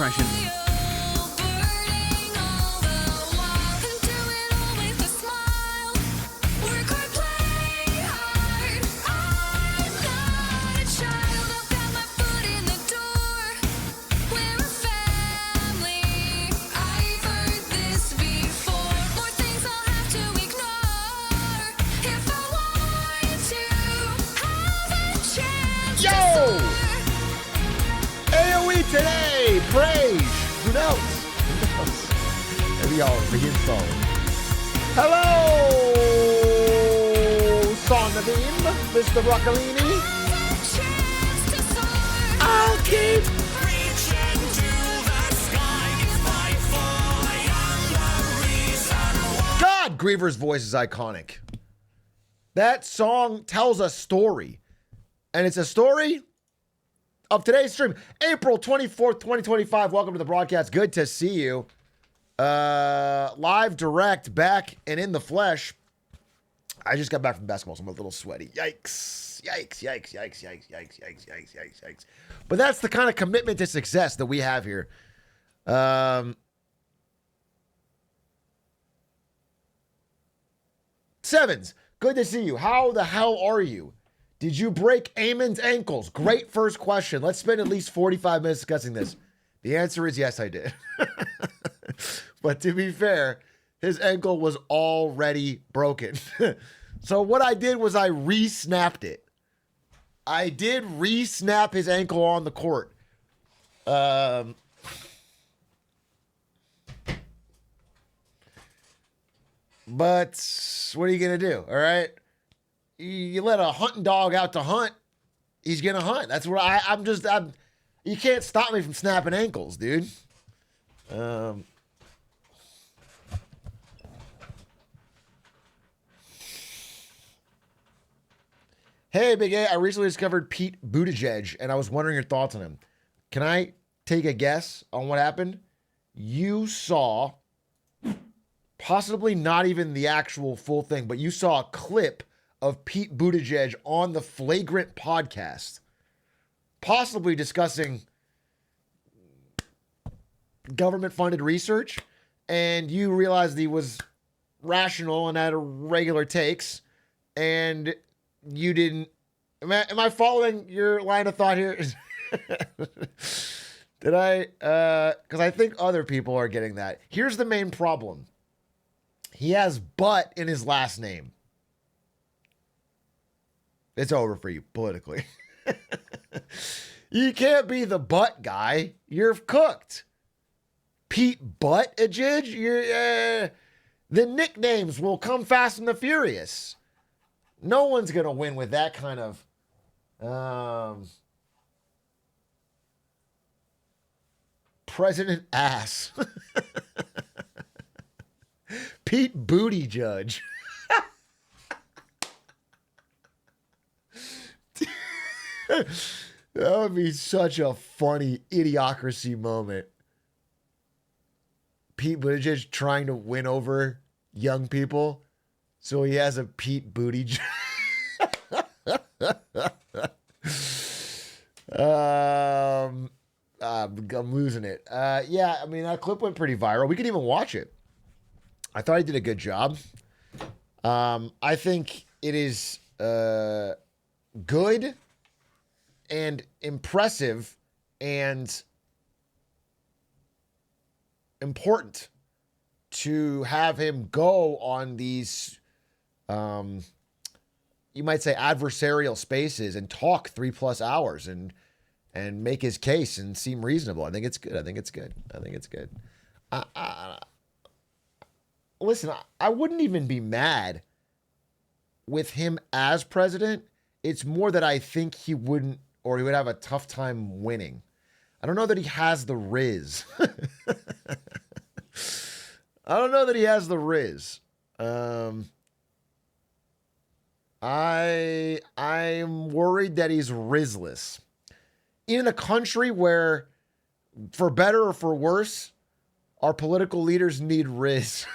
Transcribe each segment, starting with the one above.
impression. Today, praise. Who knows? Maybe I'll reinstall it. Hello, Son of Beam, Mr. Broccolini. I'll keep reaching to the sky. God, Griever's voice is iconic. That song tells a story, and it's a story of today's stream, April 24th, 2025. Welcome to the broadcast. Good to see you. Live, direct, back, and in the flesh. I just got back from basketball, so I'm a little sweaty. Yikes. Yikes, yikes, yikes, yikes, yikes, yikes, yikes, yikes, yikes. But that's the kind of commitment to success that we have here. Sevens, good to see you. How the hell are you? Did you break Eamon's ankles? Great first question. Let's spend at least 45 minutes discussing this. The answer is yes, I did. But to be fair, his ankle was already broken. So what I did was I re-snapped it. I did re-snap his ankle on the court. But what are you going to do? All right. You let a hunting dog out to hunt, he's going to hunt. That's what I'm you can't stop me from snapping ankles, dude. Hey, Big A, I recently discovered Pete Buttigieg, and I was wondering your thoughts on him. Can I take a guess on what happened? You saw, possibly not even the actual full thing, but you saw a clip of Pete Buttigieg on the Flagrant podcast, possibly discussing government-funded research, and you realized he was rational and had regular takes, and you didn't. Am I following your line of thought here? Did I? Because I think other people are getting that. Here's the main problem. He has butt in his last name. It's over for you politically. You can't be the butt guy. You're cooked. Pete Buttigieg? The nicknames will come Fast and the Furious. No one's going to win with that kind of president ass. Pete Booty Judge. That would be such a funny idiocracy moment. Pete Buttigieg trying to win over young people, so he has a Pete Buttigieg. I'm losing it. Yeah, I mean, that clip went pretty viral. We could even watch it. I thought he did a good job. I think it is good and impressive and important to have him go on these, you might say, adversarial spaces and talk 3+ hours and make his case and seem reasonable. I think it's good. I think it's good. Listen, I wouldn't even be mad with him as president. It's more that I think he wouldn't, or he would have a tough time winning. I don't know that he has the riz. I don't know that he has the riz. I'm worried that he's rizless. In a country where, for better or for worse, our political leaders need riz.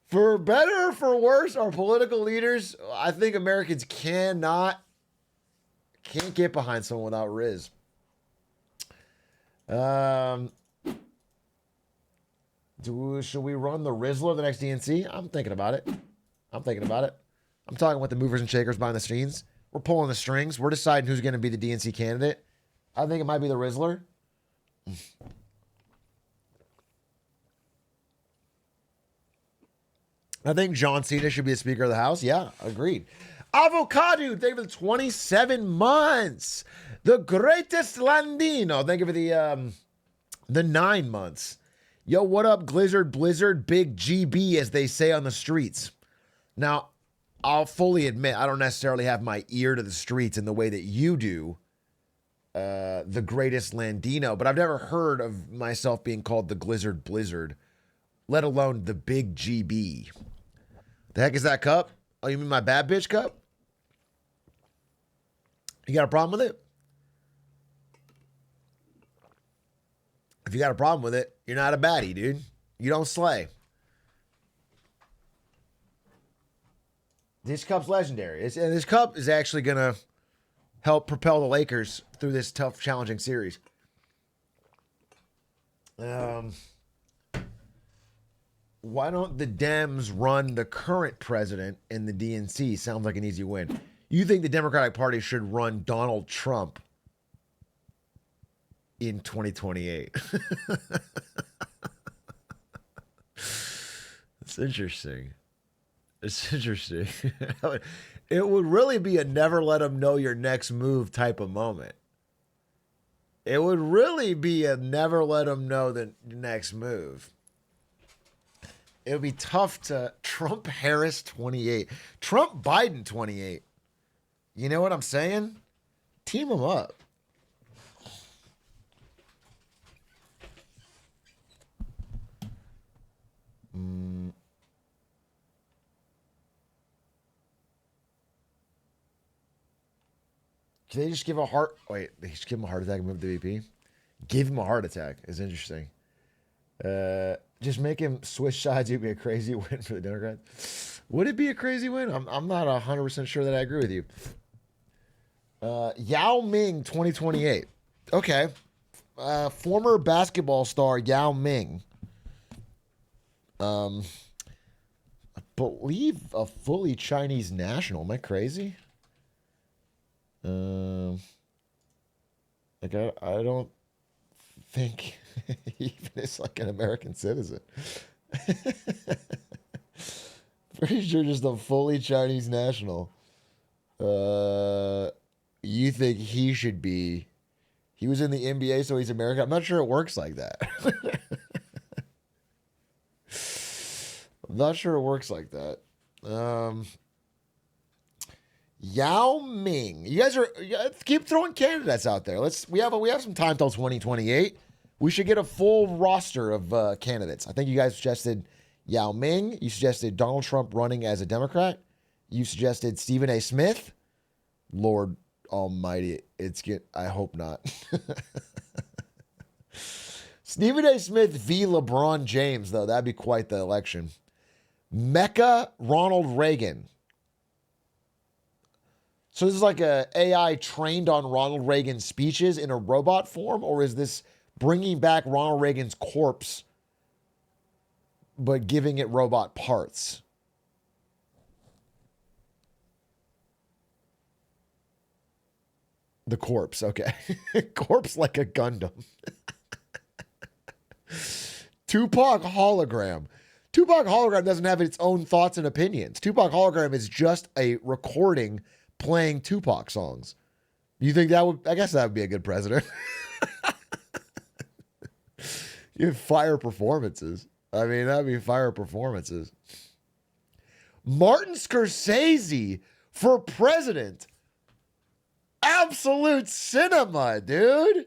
For better or for worse, our political leaders, I think Americans can't get behind someone without riz. Um, should we run the Rizzler the next DNC? I'm thinking about it. I'm talking with the movers and shakers behind the scenes. We're pulling the strings. We're deciding who's going to be the DNC candidate. I think it might be the Rizzler. I think John Cena should be the Speaker of the House. Yeah, agreed. Avocado, thank you for the 27 months. The greatest Landino, thank you for the 9 months. Yo, what up, Glizzard Blizzard, Big GB, as they say on the streets. Now, I'll fully admit, I don't necessarily have my ear to the streets in the way that you do, the greatest Landino, but I've never heard of myself being called the Glizzard Blizzard, let alone the Big GB. The heck is that cup? Oh, you mean my bad bitch cup? You got a problem with it? If you got a problem with it, you're not a baddie, dude. You don't slay. This cup's legendary. And this cup is actually going to help propel the Lakers through this tough, challenging series. Why don't the Dems run the current president in the DNC? Sounds like an easy win. You think the Democratic Party should run Donald Trump in 2028? It's interesting. It's interesting. It would really be a never let them know your next move type of moment. It would really be a never let them know the next move. It would be tough to Trump Harris 28. Trump Biden 28. You know what I'm saying? Team them up. Can they just give a heart? Wait, they just give him a heart attack and move the VP? Give him a heart attack is interesting. Just make him switch sides. It would be a crazy win for the Democrats. Would it be a crazy win? I'm not 100% sure that I agree with you. Yao Ming 2028. Okay. Former basketball star Yao Ming. I believe a fully Chinese national. Am I crazy? Like I don't think he even is like an American citizen. Pretty sure just a fully Chinese national. You think he should be? He was in the NBA, so he's American. I'm not sure it works like that. I'm not sure it works like that. Yao Ming. You guys keep throwing candidates out there. We have some time till 2028. We should get a full roster of candidates. I think you guys suggested Yao Ming. You suggested Donald Trump running as a Democrat. You suggested Stephen A. Smith. Lord Almighty, I hope not. Stephen A. Smith v. LeBron James, though. That'd be quite the election. Mecca Ronald Reagan. So this is like a AI trained on Ronald Reagan's speeches in a robot form, or is this bringing back Ronald Reagan's corpse but giving it robot parts? The corpse, okay. Corpse like a Gundam. Tupac hologram. Tupac hologram doesn't have its own thoughts and opinions. Tupac hologram is just a recording playing Tupac songs. You think that would, I guess that would be a good president. You have fire performances. I mean, that'd be fire performances. Martin Scorsese for president. Absolute cinema, dude.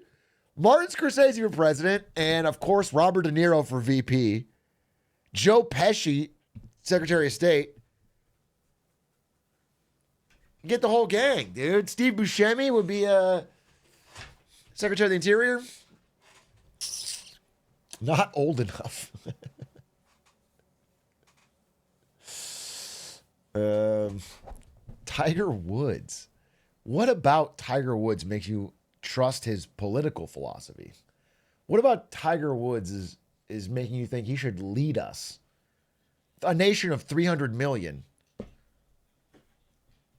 Martin Scorsese for president, and of course, Robert De Niro for VP. Joe Pesci, Secretary of State. Get the whole gang, dude. Steve Buscemi would be Secretary of the Interior. Not old enough. Tiger Woods. What about Tiger Woods makes you trust his political philosophy? What about Tiger Woods is making you think he should lead us? A nation of 300 million.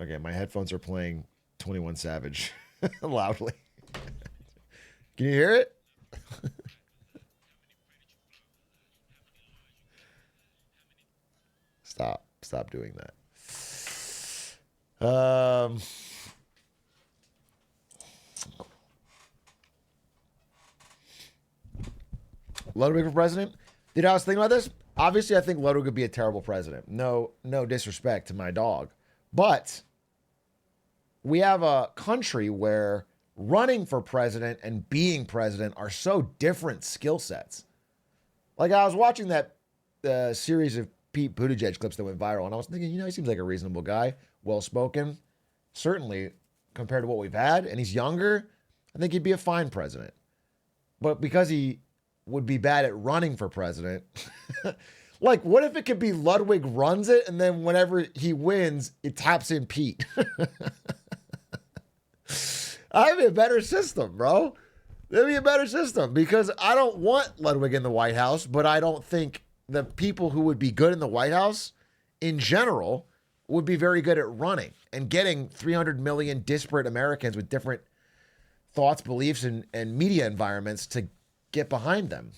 Okay, my headphones are playing 21 Savage loudly. Can you hear it? Stop doing that. Ludwig for president? Dude, I was thinking about this. Obviously, I think Ludwig would be a terrible president. No disrespect to my dog. But we have a country where running for president and being president are so different skill sets. Like, I was watching that series of Pete Buttigieg clips that went viral, and I was thinking, he seems like a reasonable guy, well-spoken, certainly compared to what we've had, and he's younger. I think he'd be a fine president. But because he would be bad at running for president, like, what if it could be Ludwig runs it, and then whenever he wins, it taps in Pete? That'd be a better system, bro. That'd be a better system, because I don't want Ludwig in the White House, but I don't think the people who would be good in the White House in general would be very good at running and getting 300 million disparate Americans with different thoughts, beliefs, and media environments to get behind them.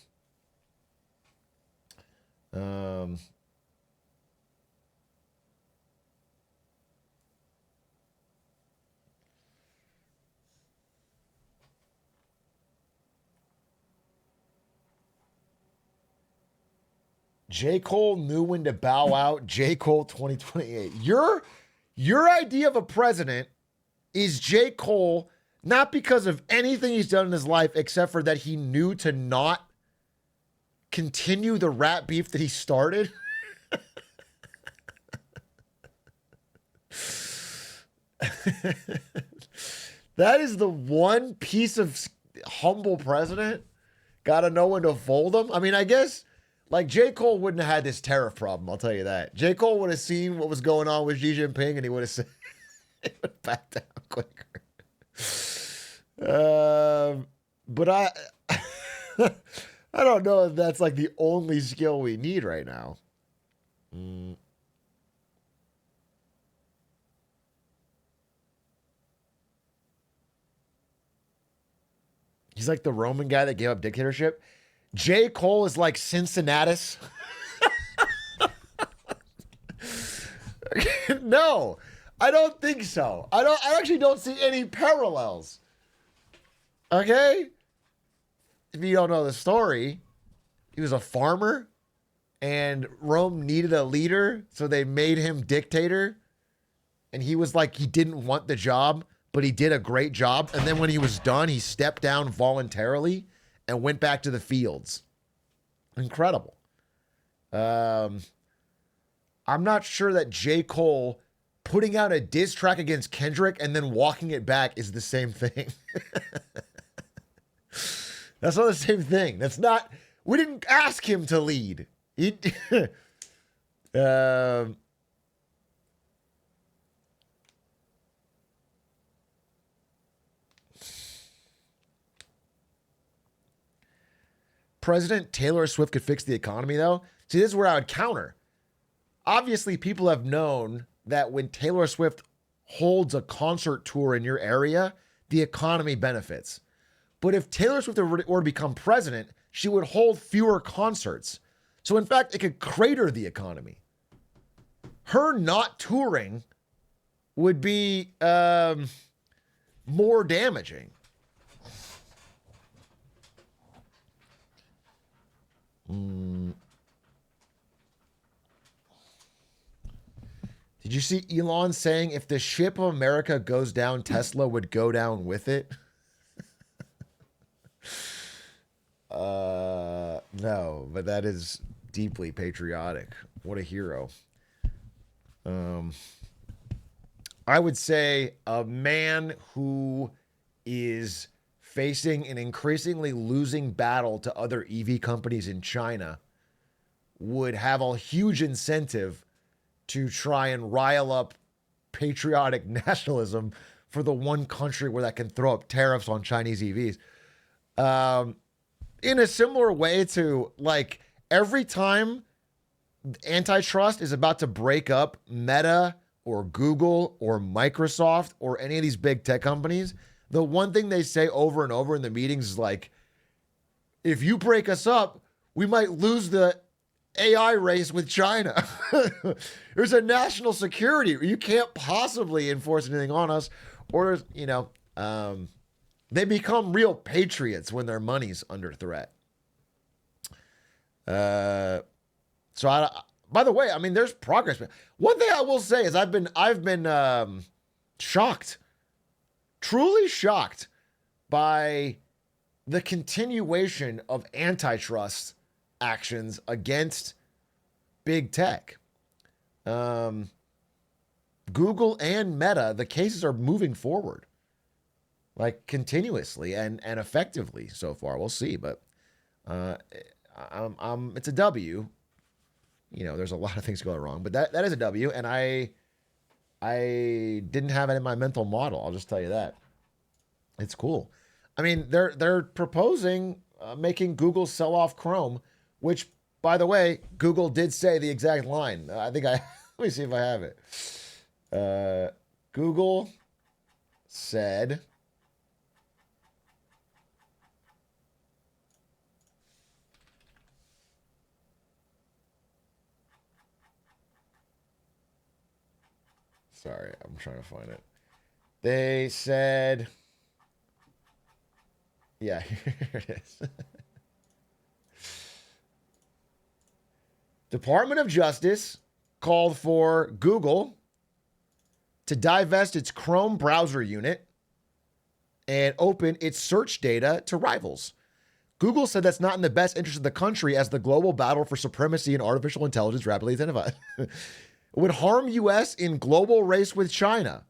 J. Cole knew when to bow out. J. Cole 2028. Your idea of a president is J. Cole, not because of anything he's done in his life, except for that he knew to not continue the rap beef that he started. That is the one piece of humble president. Gotta know when to fold him. I mean, I guess, like, J. Cole wouldn't have had this tariff problem, I'll tell you that. J. Cole would have seen what was going on with Xi Jinping, and he would have said, he would back down quicker. But I don't know if that's like the only skill we need right now. He's like the Roman guy that gave up dictatorship. J. Cole is like Cincinnatus. No, I don't think so. I actually don't see any parallels. Okay? If you don't know the story, he was a farmer and Rome needed a leader, so they made him dictator. And he was like, he didn't want the job, but he did a great job. And then when he was done, he stepped down voluntarily and went back to the fields. Incredible. I'm not sure that J. Cole putting out a diss track against Kendrick and then walking it back is the same thing. That's not the same thing. That's not, we didn't ask him to lead. He, President Taylor Swift could fix the economy, though. See, this is where I would counter. Obviously, people have known that when Taylor Swift holds a concert tour in your area, the economy benefits. But if Taylor Swift were to become president, she would hold fewer concerts. So, in fact, it could crater the economy. Her not touring would be more damaging. Did you see Elon saying if the ship of America goes down, Tesla would go down with it? No, but that is deeply patriotic. What a hero. I would say a man who is facing an increasingly losing battle to other EV companies in China would have a huge incentive to try and rile up patriotic nationalism for the one country where that can throw up tariffs on Chinese EVs. in a similar way to like every time antitrust is about to break up Meta or Google or Microsoft or any of these big tech companies, the one thing they say over and over in the meetings is like, if you break us up, we might lose the AI race with China. There's a national security. You can't possibly enforce anything on us. Or, they become real patriots when their money's under threat. By the way, I mean, there's progress. One thing I will say is I've been shocked, truly shocked by the continuation of antitrust actions against big tech. Google and Meta, the cases are moving forward like continuously and effectively so far. We'll see, but it's a W. There's a lot of things going wrong, but that is a W, and I didn't have it in my mental model. I'll just tell you that. It's cool. I mean, they're proposing making Google sell off Chrome, which, by the way, Google did say the exact line. I think let me see if I have it. Google said, sorry, I'm trying to find it. They said, yeah, here it is. Department of Justice called for Google to divest its Chrome browser unit and open its search data to rivals. Google said that's not in the best interest of the country as the global battle for supremacy in artificial intelligence rapidly intensifies. It would harm U.S. in global race with China.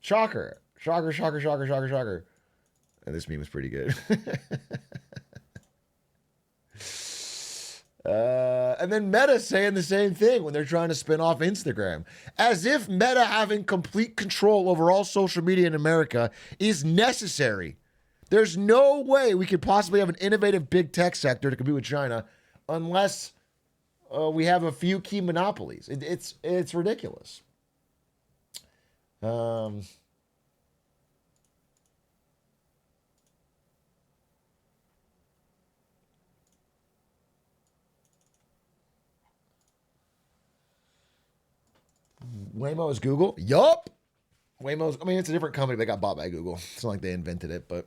Shocker. Shocker, shocker, shocker, shocker, shocker. And this meme was pretty good. And then Meta saying the same thing when they're trying to spin off Instagram. As if Meta having complete control over all social media in America is necessary. There's no way we could possibly have an innovative big tech sector to compete with China unless we have a few key monopolies. It's ridiculous. Waymo is Google? Yup. Waymo's, I mean, it's a different company. They got bought by Google. It's not like they invented it, but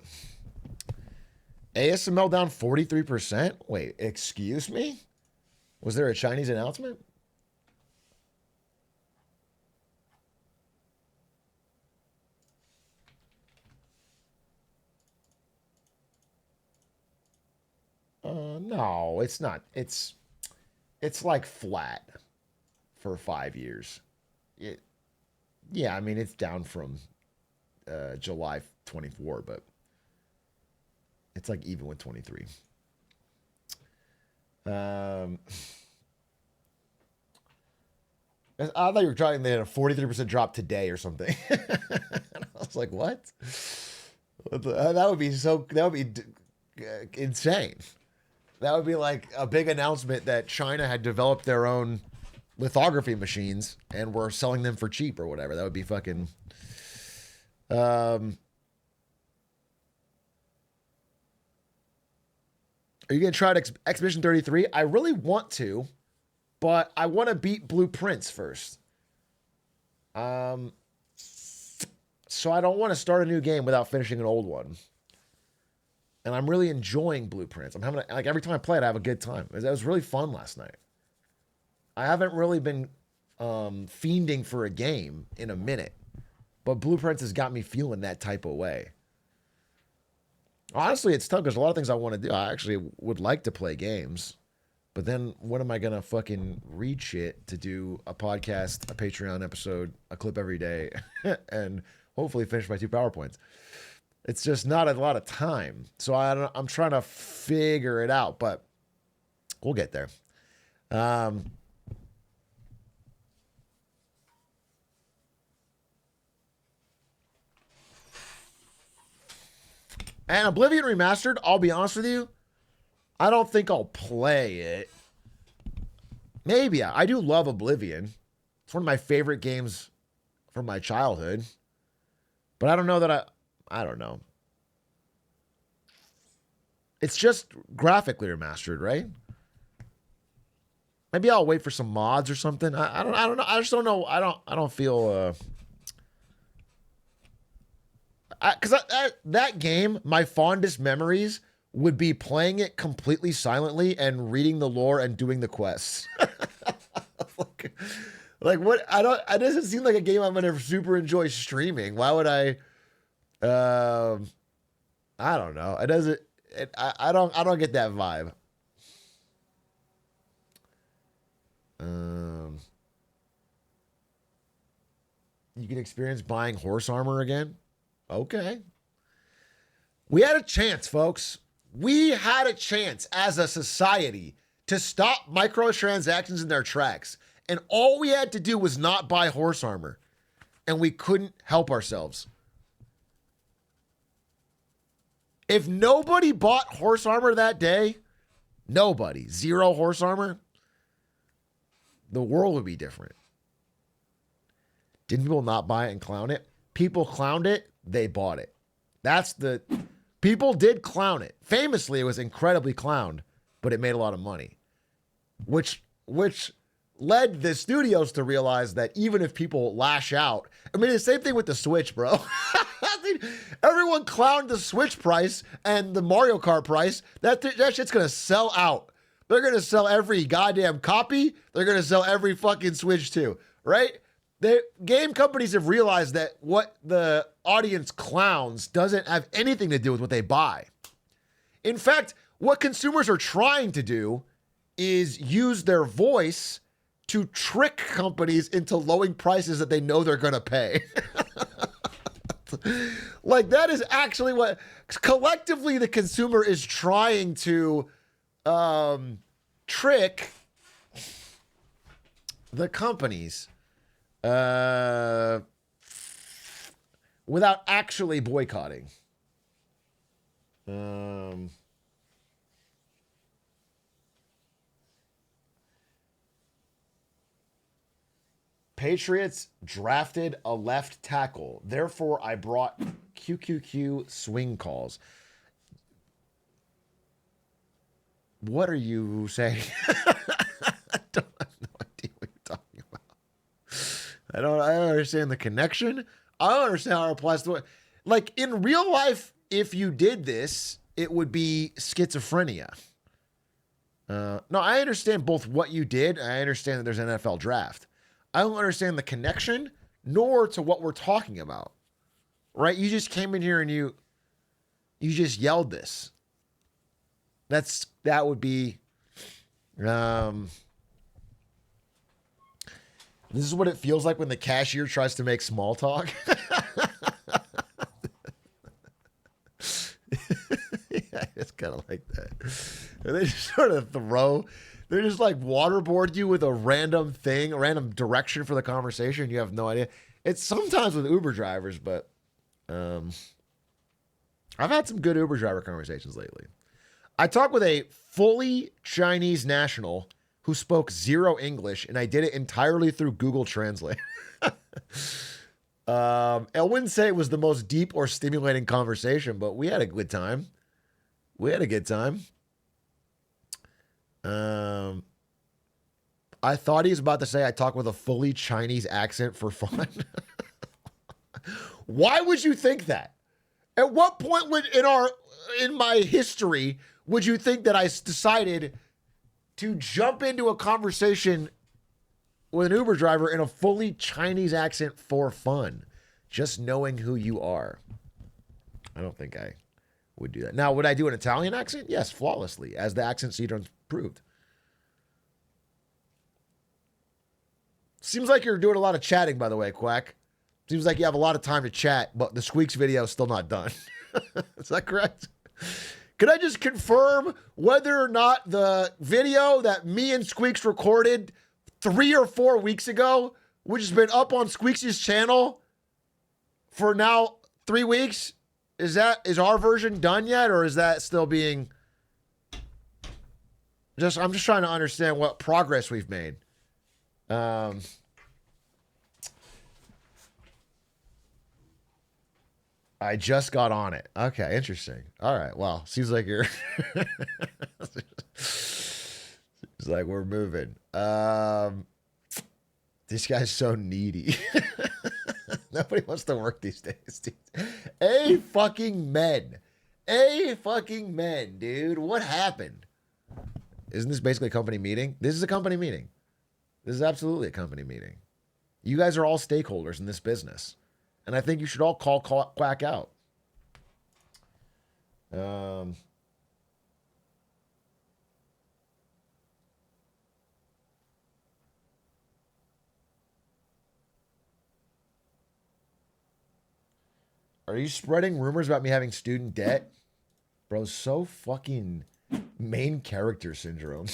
ASML down 43%? Wait, excuse me? Was there a Chinese announcement? No, it's not. It's like flat for 5 years. Yeah, I mean, it's down from July 24, but it's like even with 23. I thought you were trying, they had a 43% drop today or something. And I was like, what? That would be insane. That would be like a big announcement that China had developed their own lithography machines and were selling them for cheap or whatever. That would be fucking. Are you going to try Expedition 33? I really want to, but I want to beat Blueprints first. So I don't want to start a new game without finishing an old one. And I'm really enjoying Blueprints. I'm having like every time I play it, I have a good time. It was really fun last night. I haven't really been fiending for a game in a minute, but Blueprints has got me feeling that type of way. Honestly, it's tough because a lot of things I want to do. I actually would like to play games, but then what am I going to fucking read shit to do a podcast, a Patreon episode, a clip every day, and hopefully finish my 2 PowerPoints? It's just not a lot of time. So I'm trying to figure it out, but we'll get there. And Oblivion Remastered, I'll be honest with you, I don't think I'll play it. Maybe. I do love Oblivion. It's one of my favorite games from my childhood. But I don't know that I don't know. It's just graphically remastered, right? Maybe I'll wait for some mods or something. I don't know. I just don't know. I don't feel because that game, my fondest memories would be playing it completely silently and reading the lore and doing the quests. like what? It doesn't seem like a game I'm gonna super enjoy streaming. Why would I? I don't know. It doesn't. I don't get that vibe. You can experience buying horse armor again. Okay. We had a chance, folks. We had a chance as a society to stop microtransactions in their tracks. And all we had to do was not buy horse armor. And we couldn't help ourselves. If nobody bought horse armor that day, nobody, zero horse armor, the world would be different. Didn't people not buy it and clown it? People clowned it, they bought it. People did clown it. Famously, it was incredibly clowned, but it made a lot of money. Which led the studios to realize that even if people lash out, I mean, the same thing with the Switch, bro. Everyone clowned the Switch price and the Mario Kart price. That shit's gonna sell out. They're gonna sell every goddamn copy. They're gonna sell every fucking Switch too, right? The game companies have realized that what the audience clowns doesn't have anything to do with what they buy. In fact, what consumers are trying to do is use their voice to trick companies into lowering prices that they know they're going to pay. Like, that is actually what collectively the consumer is trying to trick the companies without actually boycotting. Patriots drafted a left tackle. Therefore, I brought QQQ swing calls. What are you saying? I don't have no idea what you're talking about. I don't understand the connection. I don't understand how it applies to it. Like, in real life, if you did this, it would be schizophrenia. No, I understand both what you did, and I understand that there's an NFL draft. I don't understand the connection, nor to what we're talking about. Right? You just came in here and you just yelled this. That would be this is what it feels like when the cashier tries to make small talk. Yeah, it's kind of like that. And they just sort of they just like waterboard you with a random thing, a random direction for the conversation. You have no idea. It's sometimes with Uber drivers, but I've had some good Uber driver conversations lately. I talked with a fully Chinese national who spoke zero English, and I did it entirely through Google Translate. I wouldn't say it was the most deep or stimulating conversation, but we had a good time. I thought he was about to say I talk with a fully Chinese accent for fun. Why would you think that? At what point in my history would you think that I decided to jump into a conversation with an Uber driver in a fully Chinese accent for fun, just knowing who you are? I don't think I would do that. Now, would I do an Italian accent? Yes, flawlessly, as the accent seeders proved. Seems like you're doing a lot of chatting, by the way, Quack. Seems like you have a lot of time to chat, but the Squeaks video is still not done. Is that correct? Could I just confirm whether or not the video that me and Squeaks recorded 3 or 4 weeks ago, which has been up on Squeaks' channel for now 3 weeks, is our version done yet, or is that still being I'm just trying to understand what progress we've made. I just got on it. Okay, interesting. All right. Well, seems like you're seems like we're moving. This guy's so needy. Nobody wants to work these days, dude. A fucking men. A fucking men, dude. What happened? Isn't this basically a company meeting? This is a company meeting. This is absolutely a company meeting. You guys are all stakeholders in this business. And I think you should all call Quack out. Are you spreading rumors about me having student debt? Bro, so fucking main character syndrome.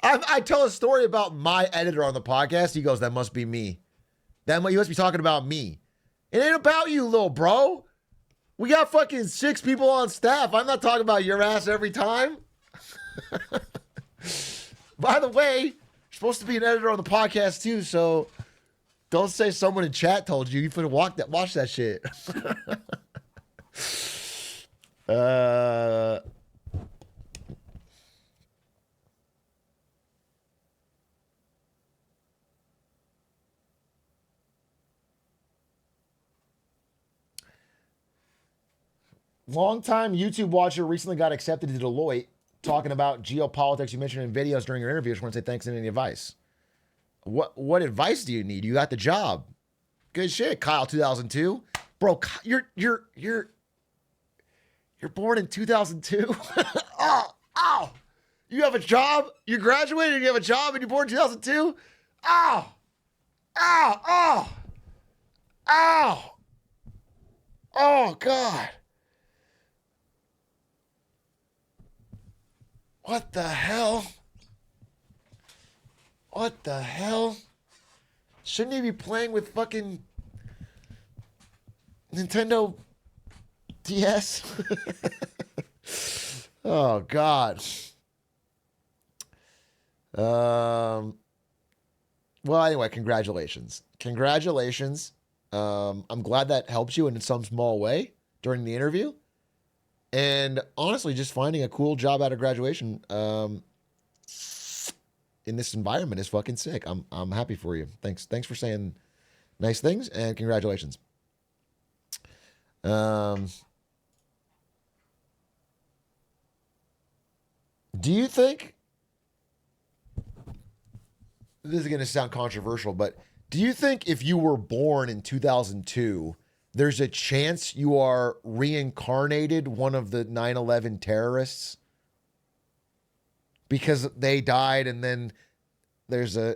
I tell a story about my editor on the podcast. He goes, that must be me. You must be talking about me. It ain't about you, little bro. We got fucking 6 people on staff. I'm not talking about your ass every time. By the way, you're supposed to be an editor on the podcast too, so don't say someone in chat told you. You finna watch that shit. Longtime YouTube watcher recently got accepted to Deloitte talking about geopolitics you mentioned in videos during your interview. I just want to say thanks and any advice. What advice do you need? You got the job. Good shit, Kyle 2002. Bro, you're born in 2002? Ow. You have a job? You graduated and you have a job and you're born in 2002? Ow. Oh, God. What the hell? What the hell? Shouldn't he be playing with fucking Nintendo DS? Oh, God. Well, anyway, congratulations. Congratulations. I'm glad that helps you in some small way during the interview. And honestly, just finding a cool job out of graduation in this environment is fucking sick. I'm happy for you. Thanks for saying nice things and congratulations. Do you think this is going to sound controversial, but do you think if you were born in 2002, there's a chance you are reincarnated one of the 9/11 terrorists? Because they died and then do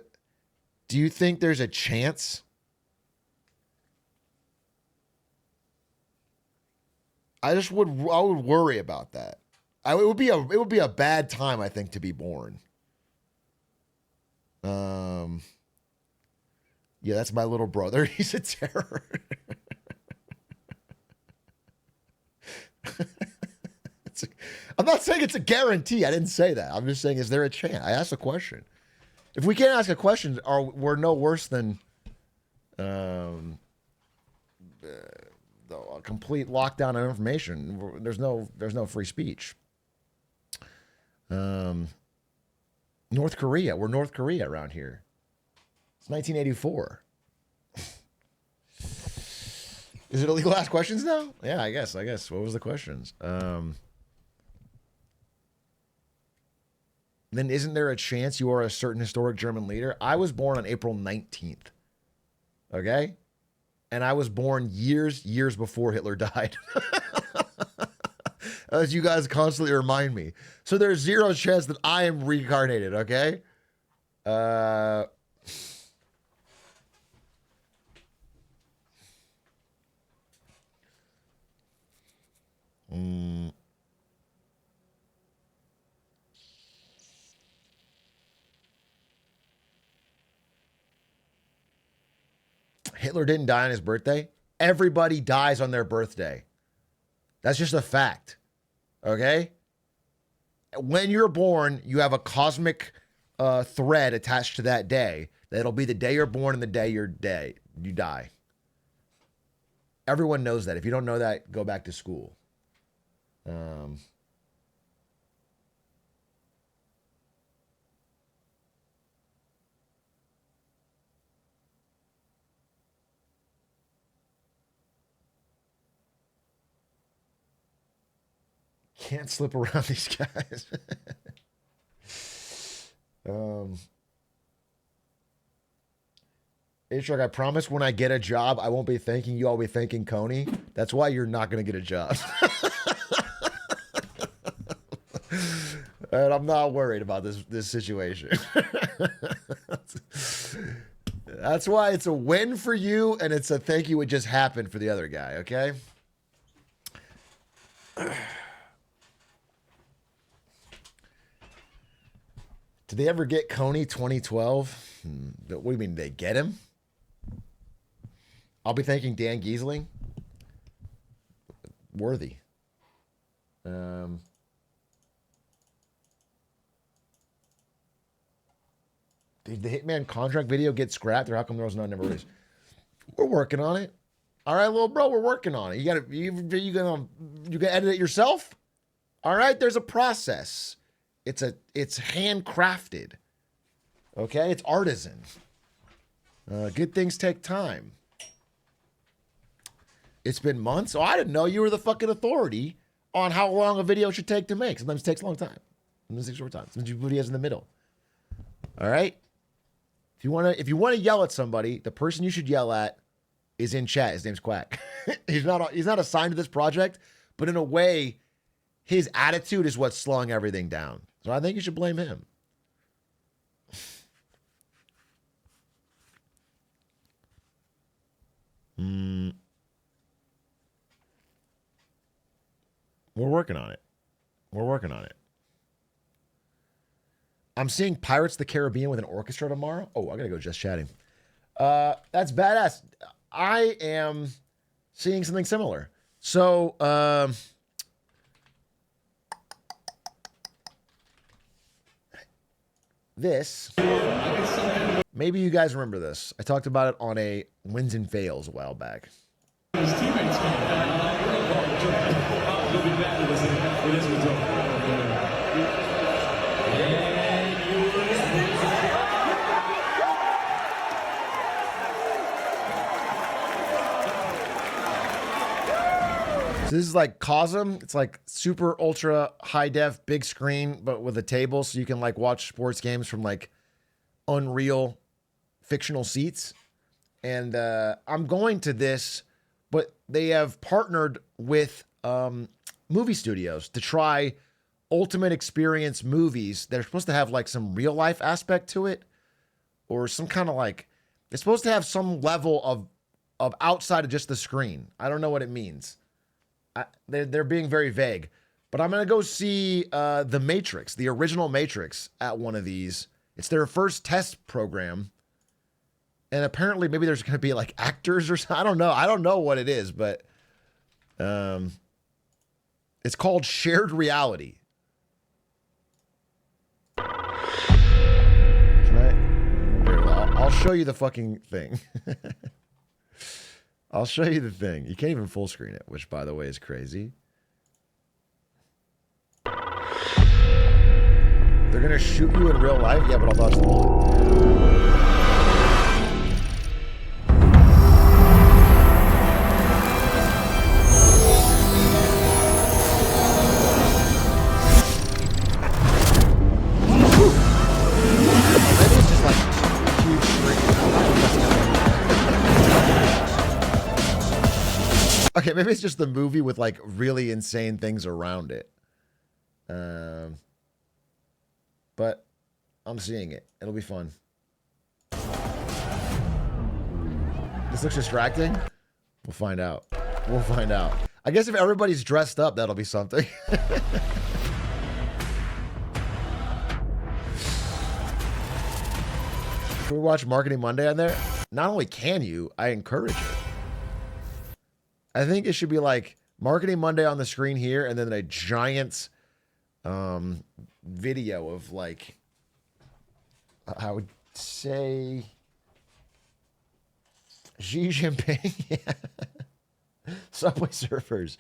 you think there's a chance? I would worry about that. It would be a bad time, I think, to be born. Yeah, that's my little brother. He's a terror. I'm not saying it's a guarantee. I didn't say that. I'm just saying, is there a chance? I asked a question. If we can't ask a question, we're no worse than a complete lockdown of information. There's no free speech. North Korea. We're North Korea around here. It's 1984. Is it illegal to ask questions now? Yeah, I guess. What was the questions? Then isn't there a chance you are a certain historic German leader? I was born on April 19th. Okay? And I was born years before Hitler died. As you guys constantly remind me. So there's zero chance that I am reincarnated, okay? Hitler didn't die on his birthday. Everybody dies on their birthday. That's just a fact. Okay? when you're born, you have a cosmic thread attached to that day. That'll be the day you're born and the day you die. Everyone knows that. If you don't know that, go back to school. Can't slip around these guys. Atrioc, I promise when I get a job, I won't be thanking you. I'll be thanking Coney. That's why you're not going to get a job. And I'm not worried about this situation. That's why it's a win for you, and it's a thank you. It just happened for the other guy, okay? Did they ever get Coney 2012? What do you mean, they get him? I'll be thanking Dan Giesling. Worthy. Did the Hitman contract video get scrapped, or how come there was no number release? We're working on it. All right, little bro, we're working on it. You gonna edit it yourself? All right, there's a process. It's handcrafted. Okay, it's artisan. Good things take time. It's been months. Oh, I didn't know you were the fucking authority on how long a video should take to make. Sometimes it takes a long time. Sometimes it takes a short time. Sometimes you put videos in the middle. All right. If you wanna yell at somebody, the person you should yell at is in chat. His name's Quack. He's not assigned to this project, but in a way, his attitude is what's slowing everything down. So I think you should blame him. We're working on it. We're working on it. I'm seeing Pirates of the Caribbean with an orchestra tomorrow. Oh, I gotta go just chatting. That's badass. I am seeing something similar. So, this, maybe you guys remember this. I talked about it on a Wins and Fails a while back. His teammates So this is like Cosm. It's like super ultra high def, big screen, but with a table so you can like watch sports games from like unreal fictional seats. And I'm going to this, but they have partnered with movie studios to try ultimate experience movies that are supposed to have like some real life aspect to it, or some kind of like, it's supposed to have some level of outside of just the screen. I don't know what it means. They're being very vague, but I'm going to go see The Matrix, the original Matrix, at one of these. It's their first test program. And apparently maybe there's going to be like actors or something. I don't know. I don't know what it is, but it's called Shared Reality. I'll show you the fucking thing. I'll show you the thing. You can't even full screen it, which, by the way, is crazy. They're going to shoot you in real life? Yeah, but I'll dodge the bullet. Maybe it's just like huge screen. Okay, maybe it's just the movie with like really insane things around it. But I'm seeing it. It'll be fun. This looks distracting. We'll find out. We'll find out. I guess if everybody's dressed up, that'll be something. Can we watch Marketing Monday on there? Not only can you, I encourage it. I think it should be like Marketing Monday on the screen here, and then a giant video of like, I would say Xi Jinping. Yeah. Subway surfers,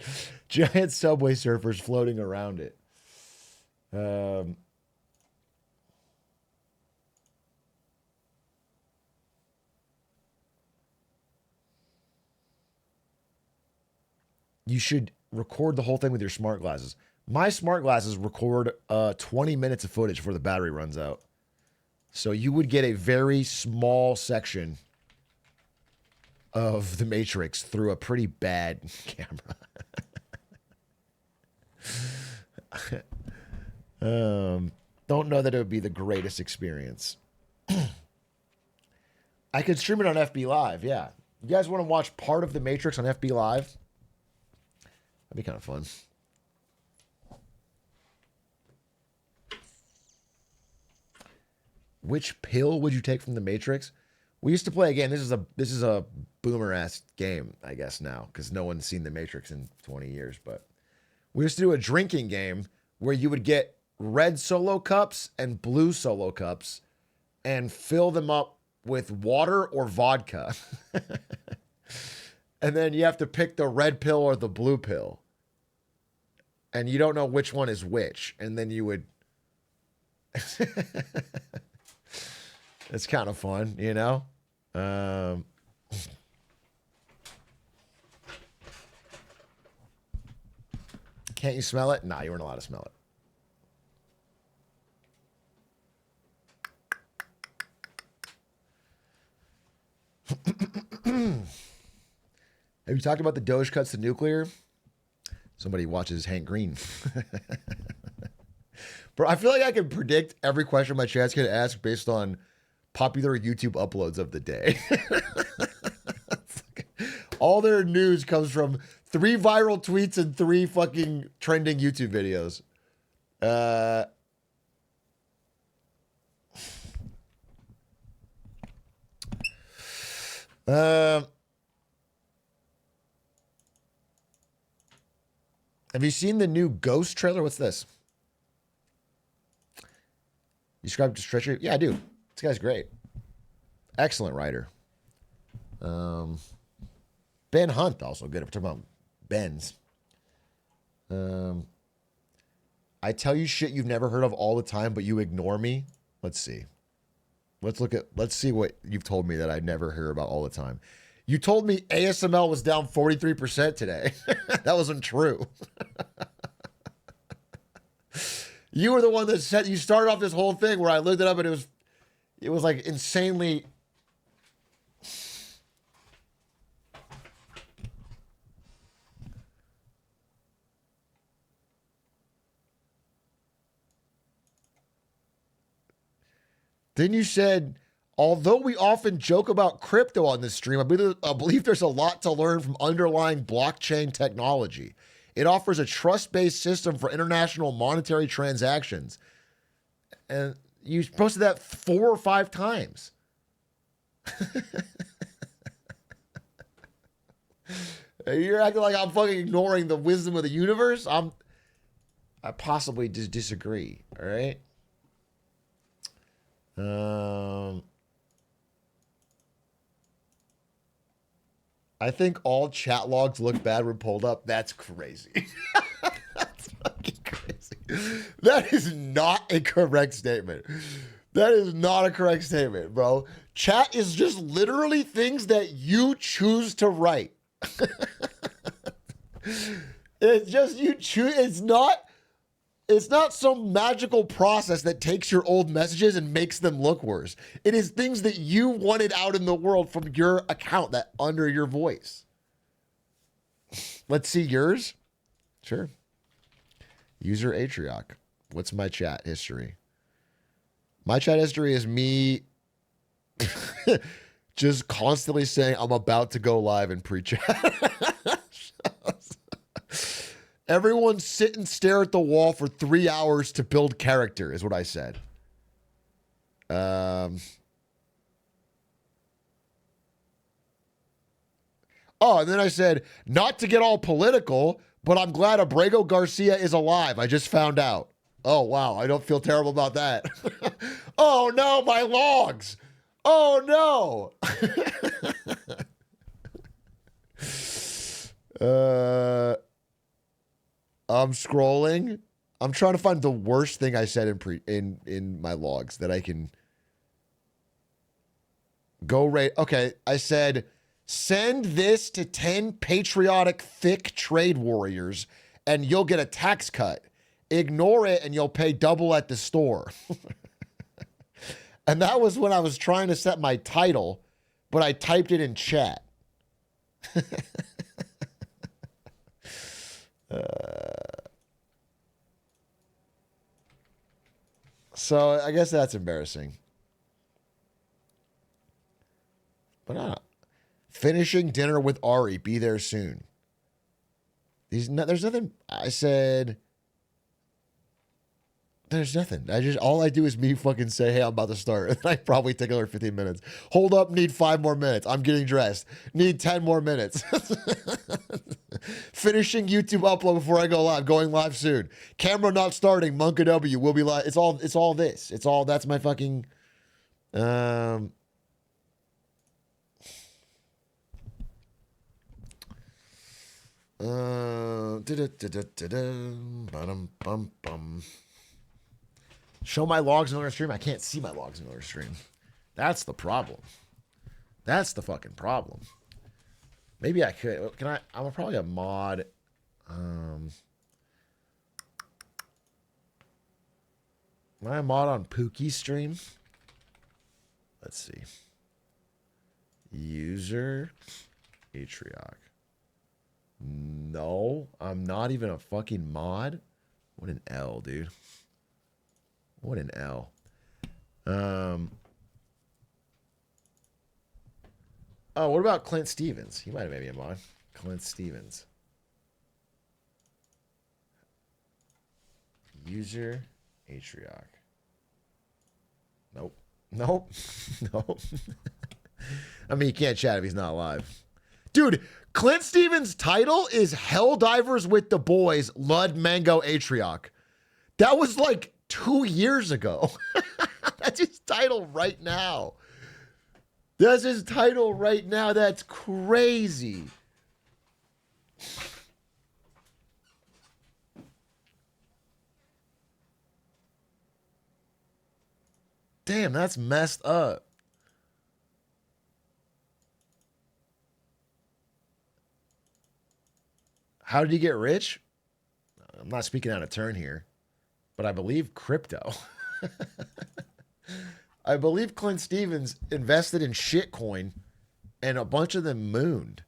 giant subway surfers floating around it. You should record the whole thing with your smart glasses. My smart glasses record 20 minutes of footage before the battery runs out. So you would get a very small section of the Matrix through a pretty bad camera. Don't know that it would be the greatest experience. I could stream it on FB Live, yeah. You guys want to watch part of the Matrix on FB Live? That'd be kind of fun. Which pill would you take from the Matrix? We used to play a game. This is a boomer ass game, I guess now, because no one's seen the Matrix in 20 years. But we used to do a drinking game where you would get red solo cups and blue solo cups and fill them up with water or vodka. And then you have to pick the red pill or the blue pill. And you don't know which one is which. And then you would... It's kind of fun, you know? Can't you smell it? Nah, you weren't allowed to smell it. Have you talked about the Doge cuts to nuclear? Somebody watches Hank Green. Bro, I feel like I can predict every question my chat's going to ask based on popular YouTube uploads of the day. All their news comes from 3 viral tweets and 3 fucking trending YouTube videos. Have you seen the new Ghost trailer? What's this? You subscribe to Stretcher? Yeah, I do. This guy's great. Excellent writer. Ben Hunt, also good. We're talking about Ben's. I tell you shit you've never heard of all the time, but you ignore me. Let's see. Let's see what you've told me that I never hear about all the time. You told me ASML was down 43% today. That wasn't true. You were the one that said, you started off this whole thing where I looked it up and it was like insanely. Then you said, although we often joke about crypto on this stream, I believe there's a lot to learn from underlying blockchain technology. It offers a trust-based system for international monetary transactions. And you posted that 4 or 5 times. You're acting like I'm fucking ignoring the wisdom of the universe? I possibly just disagree, all right? I think all chat logs look bad when pulled up. That's crazy. That's fucking crazy. That is not a correct statement. That is not a correct statement, bro. Chat is just literally things that you choose to write. It's just you choose. It's not some magical process that takes your old messages and makes them look worse. It is things that you wanted out in the world from your account that under your voice. Let's see yours. Sure. User Atrioc. What's my chat history? My chat history is me just constantly saying I'm about to go live and pre-chat. Everyone sit and stare at the wall for 3 hours to build character is what I said. Oh, and then I said, not to get all political, but I'm glad Abrego Garcia is alive. I just found out. Oh, wow. I don't feel terrible about that. Oh, no, my logs. Oh, no. I'm scrolling. I'm trying to find the worst thing I said in my logs that I can go rate. Okay, I said, send this to 10 patriotic thick trade warriors and you'll get a tax cut. Ignore it and you'll pay double at the store. And that was when I was trying to set my title, but I typed it in chat. So I guess that's embarrassing. But finishing dinner with Ari. Be there soon. There's nothing. I said. There's nothing. All I do is me fucking say, hey, I'm about to start. And I probably take another 15 minutes. Hold up, need 5 more minutes. I'm getting dressed. Need 10 more minutes. Finishing YouTube upload before I go live. Going live soon. Camera not starting. Monka W will be live. It's all this. That's my fucking show my logs in another stream. I can't see my logs in another stream. That's the problem. That's the fucking problem. Maybe I could. Can I? I'm probably a mod. Am I a mod on Pookie's stream? Let's see. User Atrioc. No, I'm not even a fucking mod. What an L, dude. What an L. Oh, what about Clint Stevens? He might have made me a mod. Clint Stevens. User Atrioc. Nope. Nope. Nope. I mean, you can't chat if he's not live. Dude, Clint Stevens' title is Helldivers with the Boys, Lud Mango Atrioc. That was like 2 years ago. That's his title right now. That's his title right now. That's crazy. Damn, that's messed up. How did he get rich? I'm not speaking out of turn here, but I believe crypto. I believe Clint Stevens invested in shitcoin and a bunch of them mooned.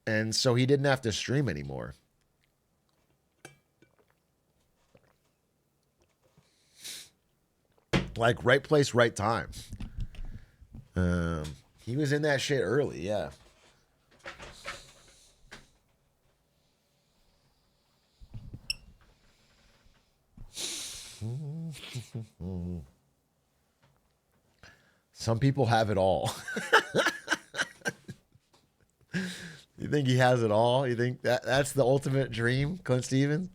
And so he didn't have to stream anymore. Like right place, right time. He was in that shit early, yeah. Some people have it all. You think he has it all? You think that's the ultimate dream, Clint Stevens?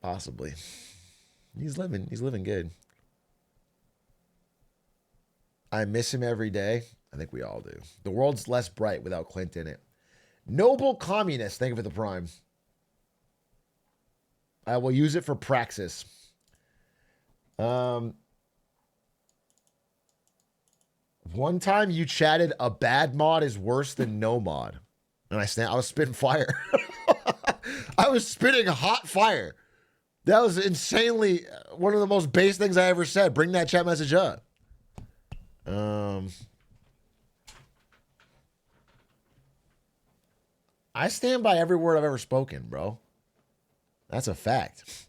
Possibly. He's living good. I miss him every day. I think we all do. The world's less bright without Clint in it. Noble communist, thank you for the prime. I will use it for praxis. One time you chatted a bad mod is worse than no mod. And I was spitting fire. I was spitting hot fire. That was insanely one of the most base things I ever said. Bring that chat message up. I stand by every word I've ever spoken, bro. That's a fact.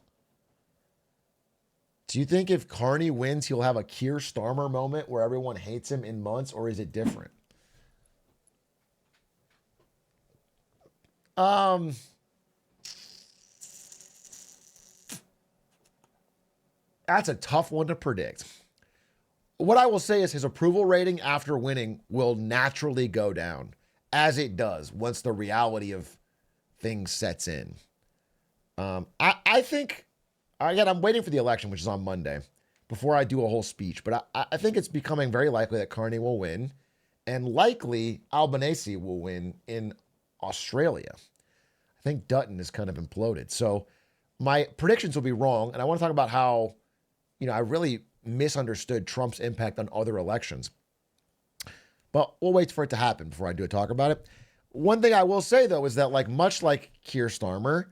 Do you think if Carney wins, he'll have a Keir Starmer moment where everyone hates him in months, or is it different? That's a tough one to predict. What I will say is his approval rating after winning will naturally go down, as it does once the reality of things sets in. I think, again, I'm waiting for the election, which is on Monday, before I do a whole speech. But I think it's becoming very likely that Carney will win, and likely Albanese will win in Australia. I think Dutton is kind of imploded. So my predictions will be wrong. And I want to talk about how, I really misunderstood Trump's impact on other elections. But we'll wait for it to happen before I do a talk about it. One thing I will say, though, is that much like Keir Starmer,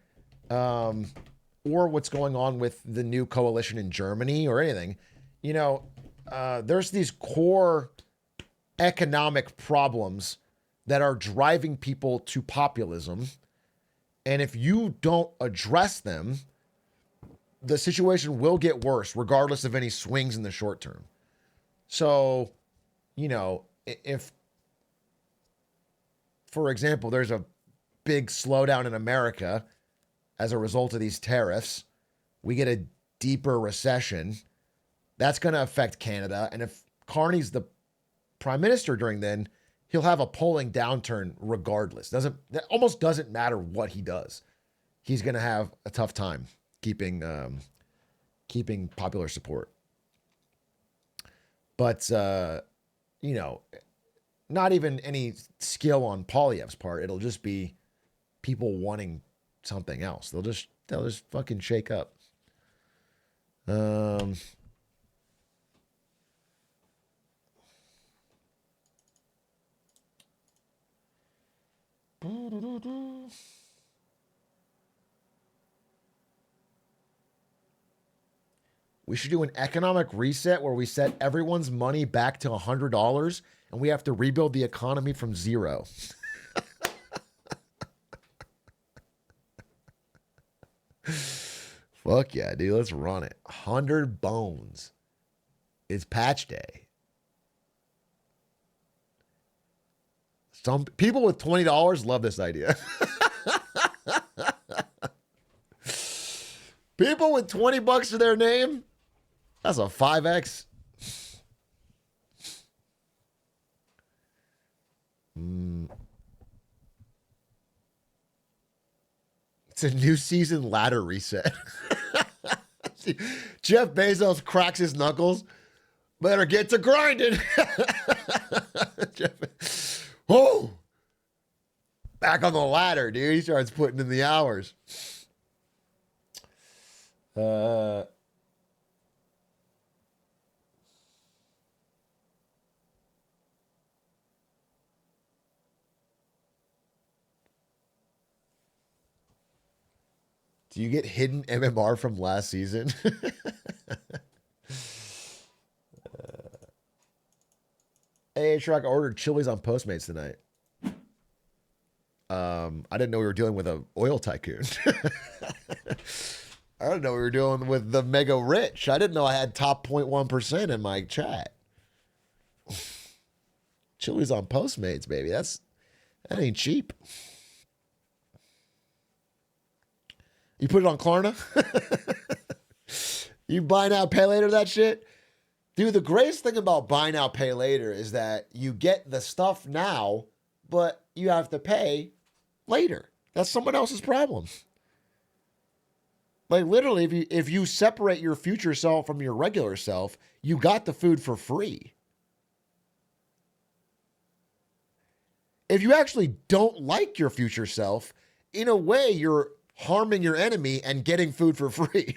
or what's going on with the new coalition in Germany or anything, there's these core economic problems that are driving people to populism. And if you don't address them, the situation will get worse, regardless of any swings in the short term. So, if, for example, there's a big slowdown in America as a result of these tariffs, we get a deeper recession, that's going to affect Canada. And if Carney's the prime minister during then, he'll have a polling downturn regardless. That almost doesn't matter what he does. He's going to have a tough time keeping popular support. But, not even any skill on Poilievre's part. It'll just be people wanting something else. They'll just fucking shake up. We should do an economic reset where we set everyone's money back to $100 and we have to rebuild the economy from zero. Fuck yeah, dude. Let's run it. 100 bones. It's patch day. Some people with $20 love this idea. People with $20 to their name, that's a 5X. It's a new season ladder reset. Jeff Bezos cracks his knuckles. Better get to grinding. Whoa! Back on the ladder, dude. He starts putting in the hours. Do you get hidden MMR from last season? Hey, Atrioc, I ordered Chili's on Postmates tonight. I didn't know we were dealing with an oil tycoon. I didn't know we were dealing with the mega rich. I didn't know I had top 0.1% in my chat. Chili's on Postmates, baby. That ain't cheap. You put it on Klarna? You buy now, pay later that shit? Dude, the greatest thing about buy now, pay later is that you get the stuff now, but you have to pay later. That's someone else's problem. Literally, if you separate your future self from your regular self, you got the food for free. If you actually don't like your future self, in a way, you're harming your enemy and getting food for free,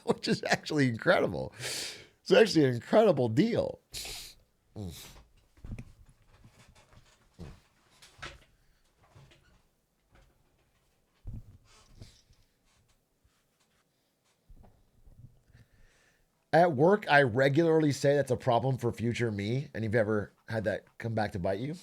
which is actually incredible. It's actually an incredible deal. At work, I regularly say that's a problem for future me. And you've ever had that come back to bite you?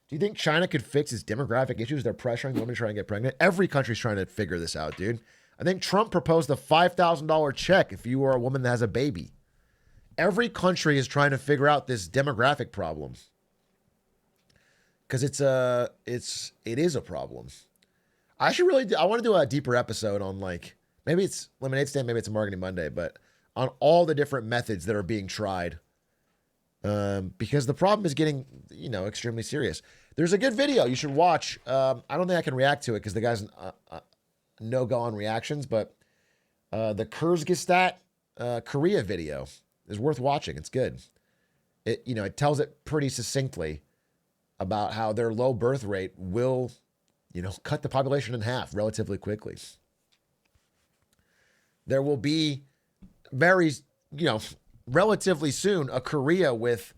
Do you think China could fix its demographic issues? They're pressuring women trying to get pregnant. Every country's trying to figure this out, dude. I think Trump proposed a $5,000 check if you are a woman that has a baby. Every country is trying to figure out this demographic problem. Because it is a problem. I want to do a deeper episode on maybe it's Lemonade Stand, maybe it's a Marketing Monday, but on all the different methods that are being tried because the problem is getting, extremely serious. There's a good video you should watch. I don't think I can react to it because the guy's no-go on reactions, but the Kyrgyzstan, Korea video is worth watching. It's good. It tells it pretty succinctly about how their low birth rate will, cut the population in half relatively quickly. There will be very, relatively soon a Korea with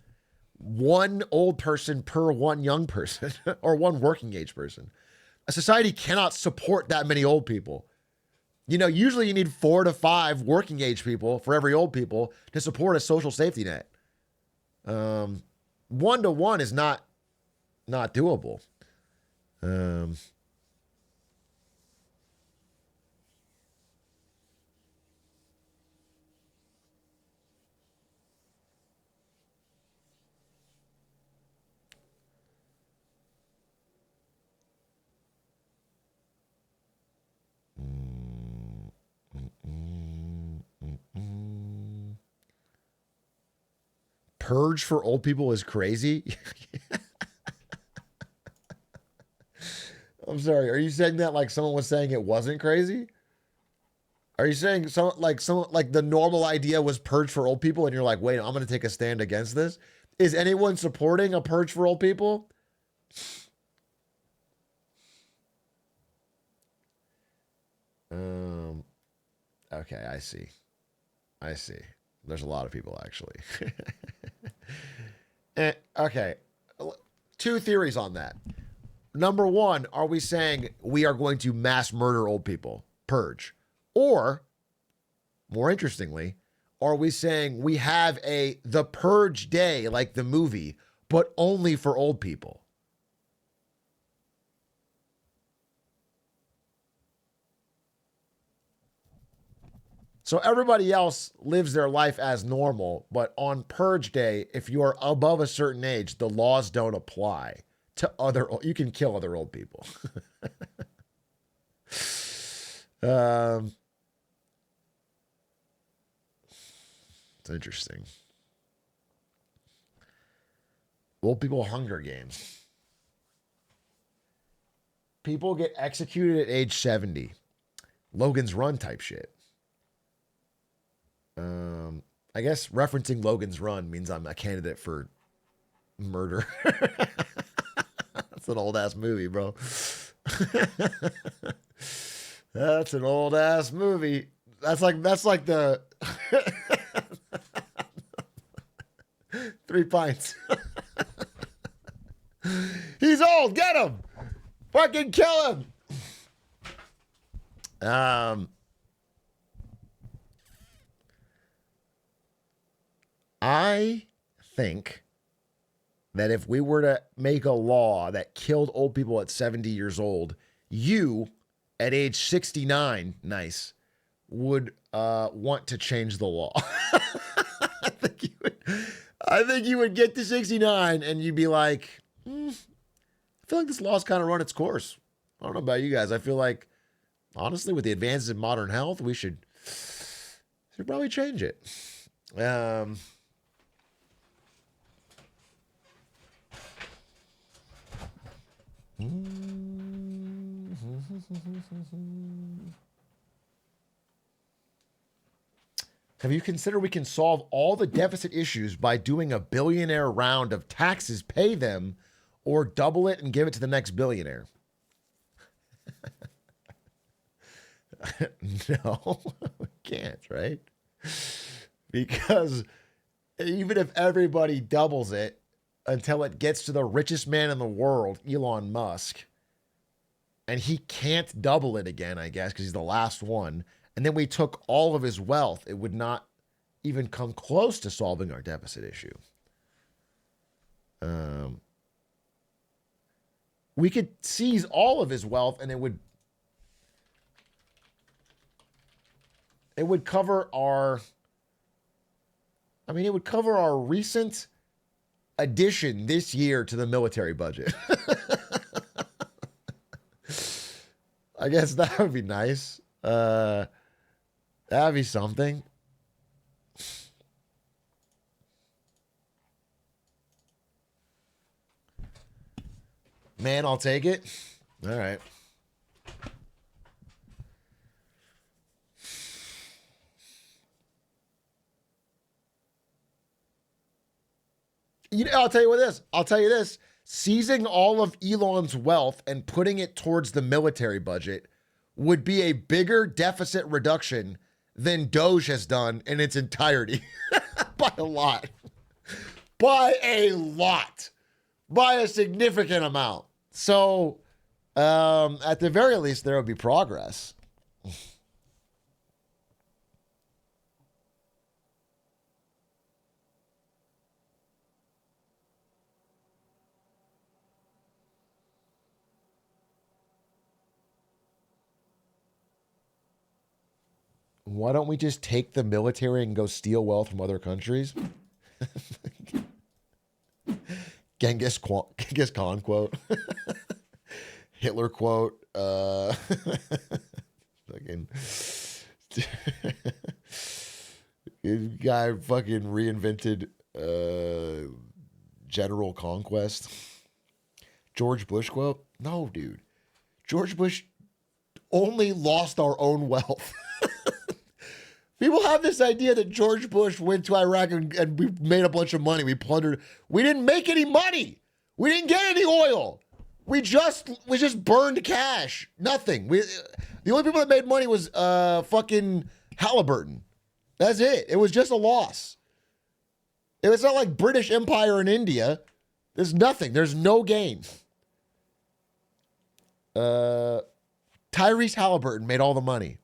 one old person per one young person or one working age person. A society cannot support that many old people. Usually you need 4 to 5 working age people for every old people to support a social safety net. 1 to 1 is not doable. Purge for old people is crazy. I'm sorry. Are you saying that like someone was saying it wasn't crazy? Are you saying someone like the normal idea was purge for old people and you're like, wait, I'm going to take a stand against this? Is anyone supporting a purge for old people? Okay, I see. There's a lot of people actually. Okay. 2 theories on that. Number 1, are we saying we are going to mass murder old people? Purge. Or, more interestingly, are we saying we have the purge day like the movie, but only for old people? So everybody else lives their life as normal, but on purge day, if you are above a certain age, the laws don't apply to you can kill other old people. It's interesting. Old people Hunger Games. People get executed at age 70. Logan's Run type shit. I guess referencing Logan's Run means I'm a candidate for murder. That's an old ass movie, bro. That's an old ass movie. That's like the 3 pints. He's old. Get him. Fucking kill him. I think that if we were to make a law that killed old people at 70 years old, you at age 69, would want to change the law. I think you would get to 69 and you'd be like, I feel like this law's kind of run its course. I don't know about you guys. I feel like, honestly, with the advances in modern health, we should probably change it. Have you considered we can solve all the deficit issues by doing a billionaire round of taxes, pay them, or double it and give it to the next billionaire? No, we can't, right? Because even if everybody doubles it until it gets to the richest man in the world, Elon Musk, and he can't double it again, I guess, because he's the last one, and then we took all of his wealth, it would not even come close to solving our deficit issue. We could seize all of his wealth and it would cover our recent addition this year to the military budget. I guess that would be nice. That'd be something. Man, I'll take it. All right. I'll tell you this. Seizing all of Elon's wealth and putting it towards the military budget would be a bigger deficit reduction than Doge has done in its entirety. By a lot. By a lot. By a significant amount. So, at the very least, there would be progress. Why don't we just take the military and go steal wealth from other countries? Genghis Khan quote. Hitler quote. Fucking guy fucking reinvented general conquest. George Bush quote. No, dude. George Bush only lost our own wealth. People have this idea that George Bush went to Iraq and we made a bunch of money. We plundered. We didn't make any money. We didn't get any oil. We just burned cash. Nothing. The only people that made money was fucking Halliburton. That's it. It was just a loss. It was not like British Empire in India. There's nothing. There's no gain. Tyrese Halliburton made all the money.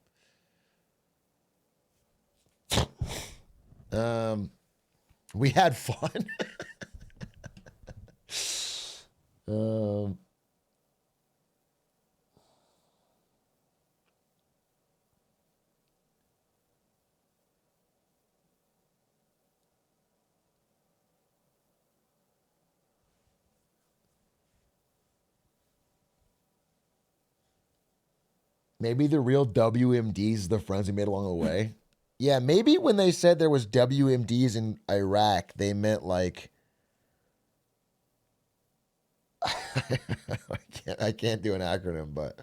We had fun. Maybe the real WMDs is the friends we made along the way. Yeah, maybe when they said there was WMDs in Iraq, they meant like I can't do an acronym, but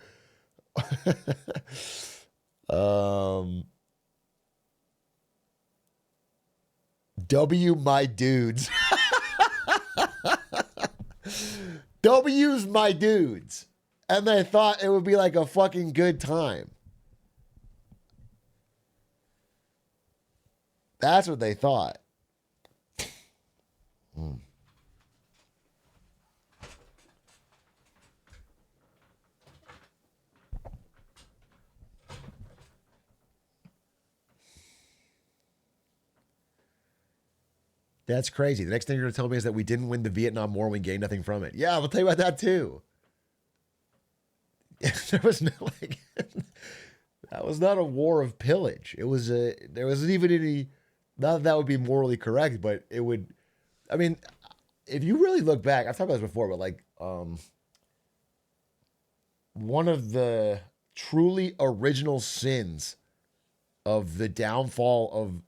W my dudes. W's my dudes. And they thought it would be like a fucking good time. That's what they thought. That's crazy. The next thing you're going to tell me is that we didn't win the Vietnam War and we gained nothing from it. Yeah, I'll tell you about that too. There was no like that was not a war of pillage. It was there wasn't even any, not that would be morally correct, but it would, I mean, if you really look back, I've talked about this before, but like one of the truly original sins of the downfall of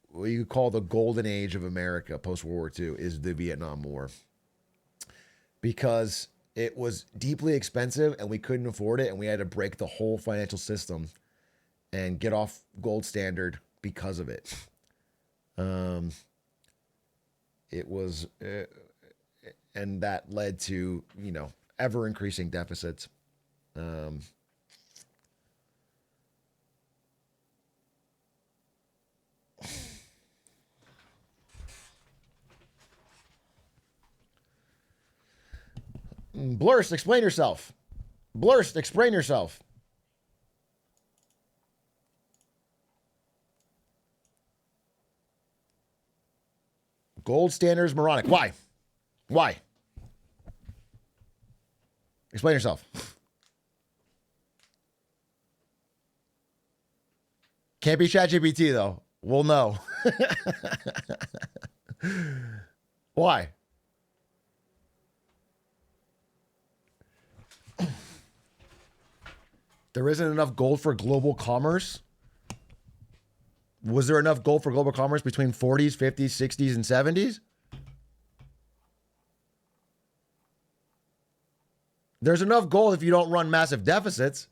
what you call the golden age of America post World War II is the Vietnam War. Because it was deeply expensive and we couldn't afford it, and we had to break the whole financial system and get off gold standard because of it. It was, and that led to, you know, ever increasing deficits. Blurst, explain yourself. Blurst, explain yourself. Gold standard is moronic. Why? Why? Explain yourself. Can't be ChatGPT though. We'll know. Why? There isn't enough gold for global commerce? Was there enough gold for global commerce between 40s, 50s, 60s, and 70s? There's enough gold if you don't run massive deficits.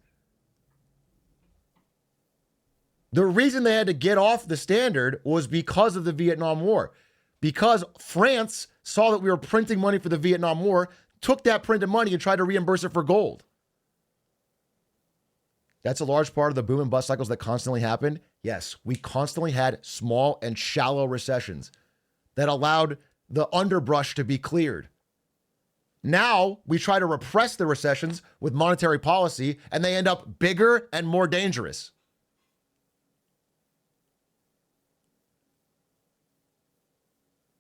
The reason they had to get off the standard was because of the Vietnam War. Because France saw that we were printing money for the Vietnam War, took that printed money and tried to reimburse it for gold. That's a large part of the boom and bust cycles that constantly happened. Yes, we constantly had small and shallow recessions that allowed the underbrush to be cleared. Now we try to repress the recessions with monetary policy, and they end up bigger and more dangerous.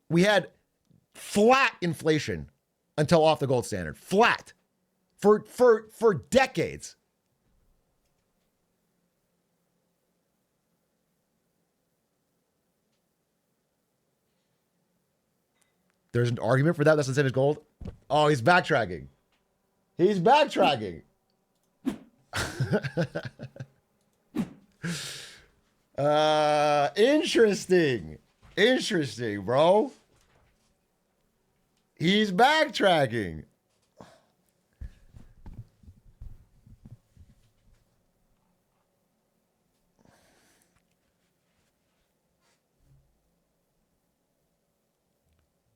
We had flat inflation until off the gold standard. Flat. For decades. There's an argument for that. That's the same as gold. Oh, he's backtracking. He's backtracking. Interesting. Interesting, bro. He's backtracking.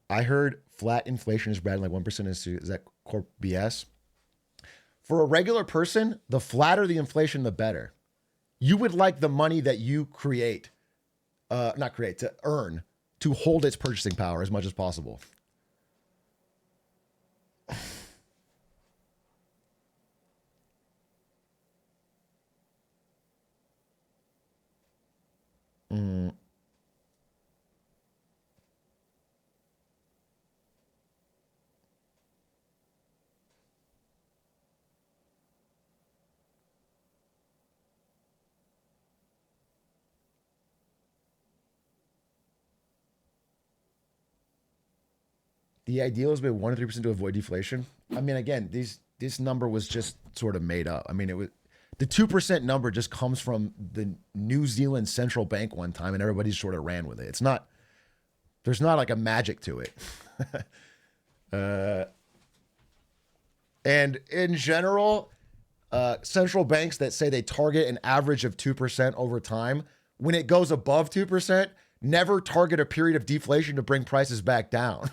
I heard flat inflation is bad, like 1% is that corp BS? For a regular person, the flatter the inflation, the better. You would like the money that you create, to earn, to hold its purchasing power as much as possible. The ideal is about 1 to 3% to avoid deflation. I mean, again, this number was just sort of made up. I mean, it was the 2% number just comes from the New Zealand central bank one time, and everybody sort of ran with it. It's not. There's not like a magic to it. And in general, central banks that say they target an average of 2% over time, when it goes above 2%, never target a period of deflation to bring prices back down.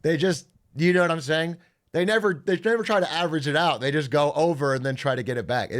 They just, you know what I'm saying? They never try to average it out. They just go over and then try to get it back.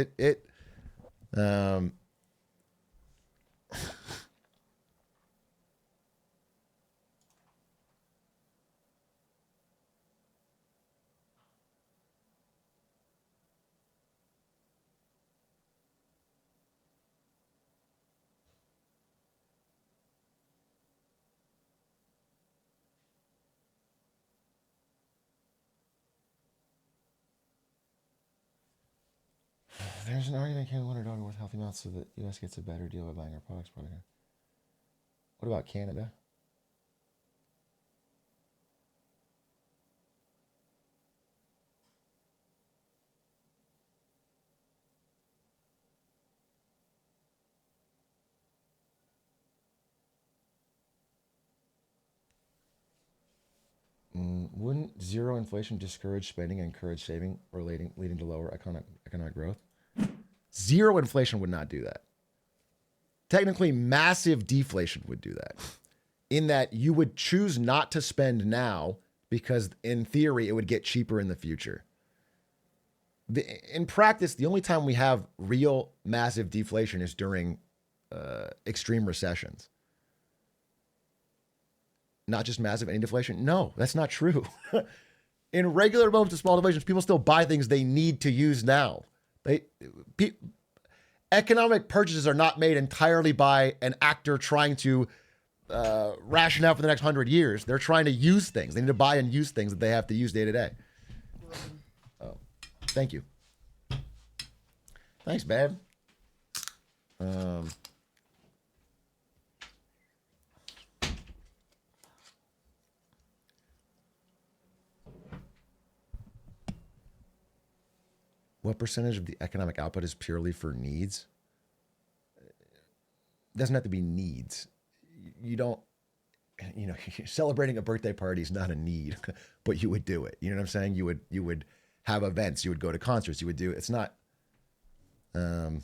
There's an argument Canada won $100 worth healthy amounts so that U.S. gets a better deal by buying our products. What about Canada? Wouldn't zero inflation discourage spending and encourage saving, leading to lower economic growth? Zero inflation would not do that. Technically, massive deflation would do that, in that you would choose not to spend now because, in theory, it would get cheaper in the future. In practice, the only time we have real massive deflation is during extreme recessions. Not just massive, any deflation? No, that's not true. In regular moments of small deflations, people still buy things they need to use now. Economic purchases are not made entirely by an actor trying to ration out for the next 100 years. They're trying to use things. They need to buy and use things that they have to use day to day. Oh, thank you. Thanks, babe. What percentage of the economic output is purely for needs? It doesn't have to be needs. You don't, celebrating a birthday party is not a need, but you would do it. You know what I'm saying? You would have events. You would go to concerts. You would do. It's not. Um,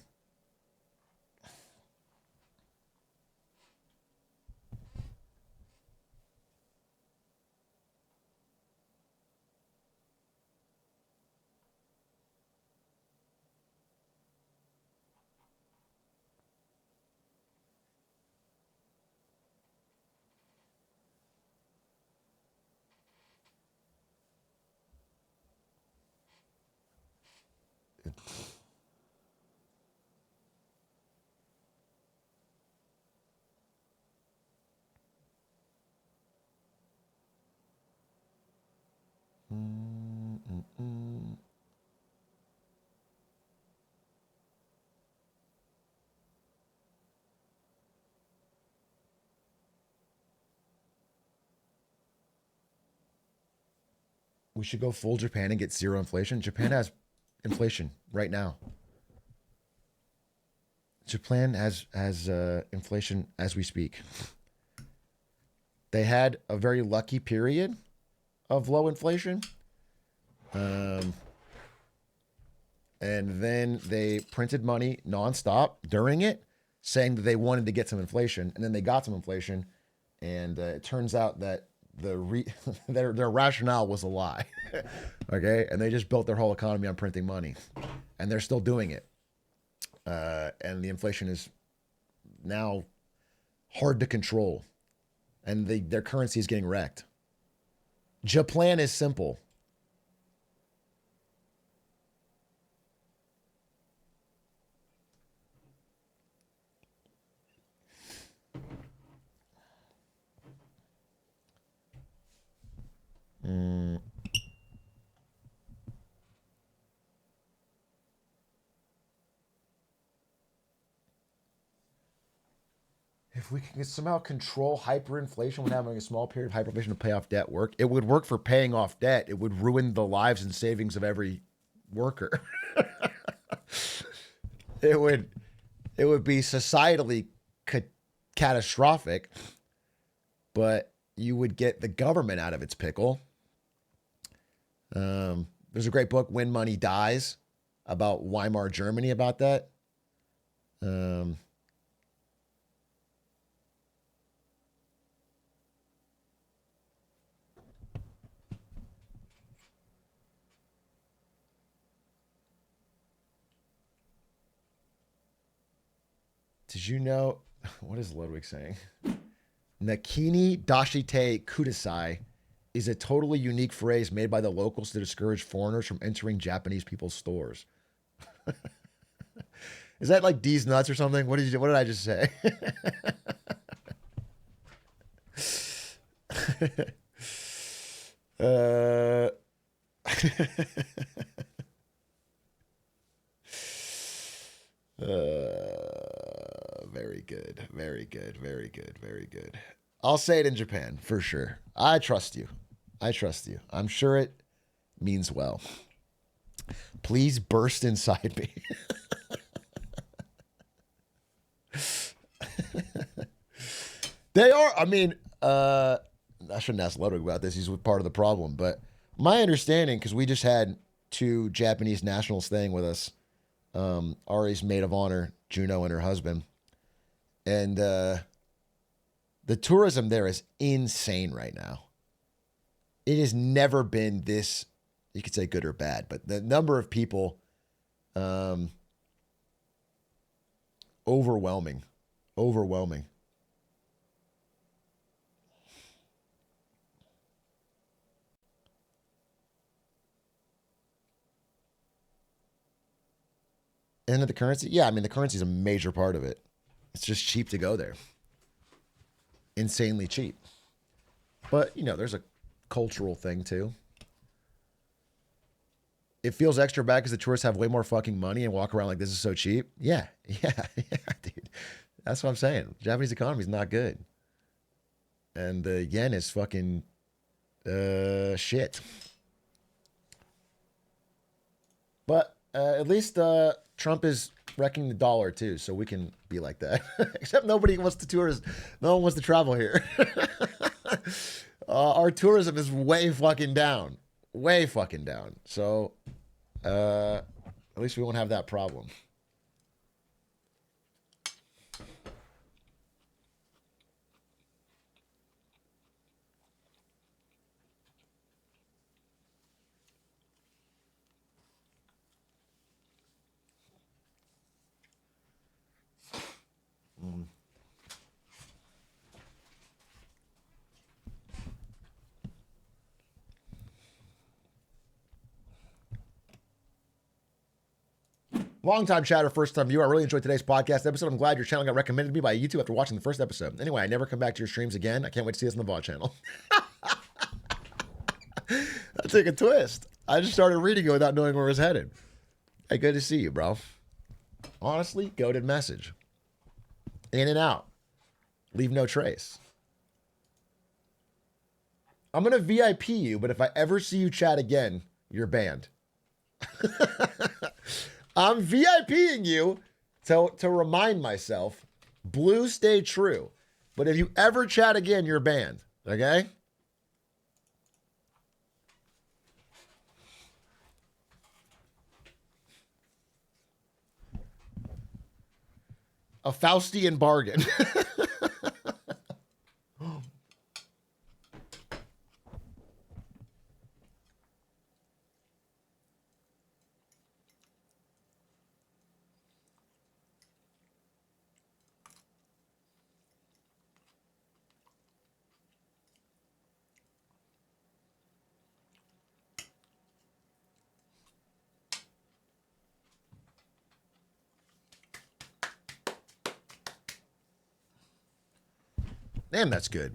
mm, mm, mm. We should go full Japan and get zero inflation. Japan has inflation right now. Japan has inflation as we speak. They had a very lucky period of low inflation, and then they printed money nonstop during it, saying that they wanted to get some inflation, and then they got some inflation, and it turns out that their rationale was a lie. Okay, and they just built their whole economy on printing money, and they're still doing it. And the inflation is now hard to control, and their currency is getting wrecked. Japan is simple. If we can somehow control hyperinflation when having a small period of hyperinflation to pay off debt it would work for paying off debt. It would ruin the lives and savings of every worker. it would be societally catastrophic, but you would get the government out of its pickle. There's a great book, When Money Dies, about Weimar Germany, about that. Did you know, what is Ludwig saying? Nakini Dashite Kudasai is a totally unique phrase made by the locals to discourage foreigners from entering Japanese people's stores. Is that like D's nuts or something? What did I just say? Very good. Very good. Very good. Very good. I'll say it in Japan for sure. I trust you. I trust you. I'm sure it means well. Please burst inside me. They are. I mean, I shouldn't ask Ludwig about this. He's part of the problem. But my understanding, because we just had 2 Japanese nationals staying with us, Ari's maid of honor, Juno, and her husband. And the tourism there is insane right now. It has never been this, you could say good or bad, but the number of people, overwhelming. And the currency? Yeah, I mean, the currency is a major part of it. It's just cheap to go there. Insanely cheap. But, there's a cultural thing too. It feels extra bad because the tourists have way more fucking money and walk around like this is so cheap. Yeah, dude. That's what I'm saying. Japanese economy is not good. And the yen is fucking shit. But at least Trump is wrecking the dollar too, so we can be like that. Except nobody wants to tourist. No one wants to travel here. Our tourism is way fucking down. Way fucking down. So, at least we won't have that problem. Long-time chatter, first-time viewer. I really enjoyed today's podcast episode. I'm glad your channel got recommended to me by YouTube after watching the first episode. Anyway, I never come back to your streams again. I can't wait to see us on the VOD channel. That took a twist. I just started reading it without knowing where it was headed. Hey, good to see you, bro. Honestly, goated message. In and out. Leave no trace. I'm going to VIP you, but if I ever see you chat again, you're banned. I'm VIPing you to remind myself, blue stay true. But if you ever chat again, you're banned. Okay? A Faustian bargain. Damn, that's good.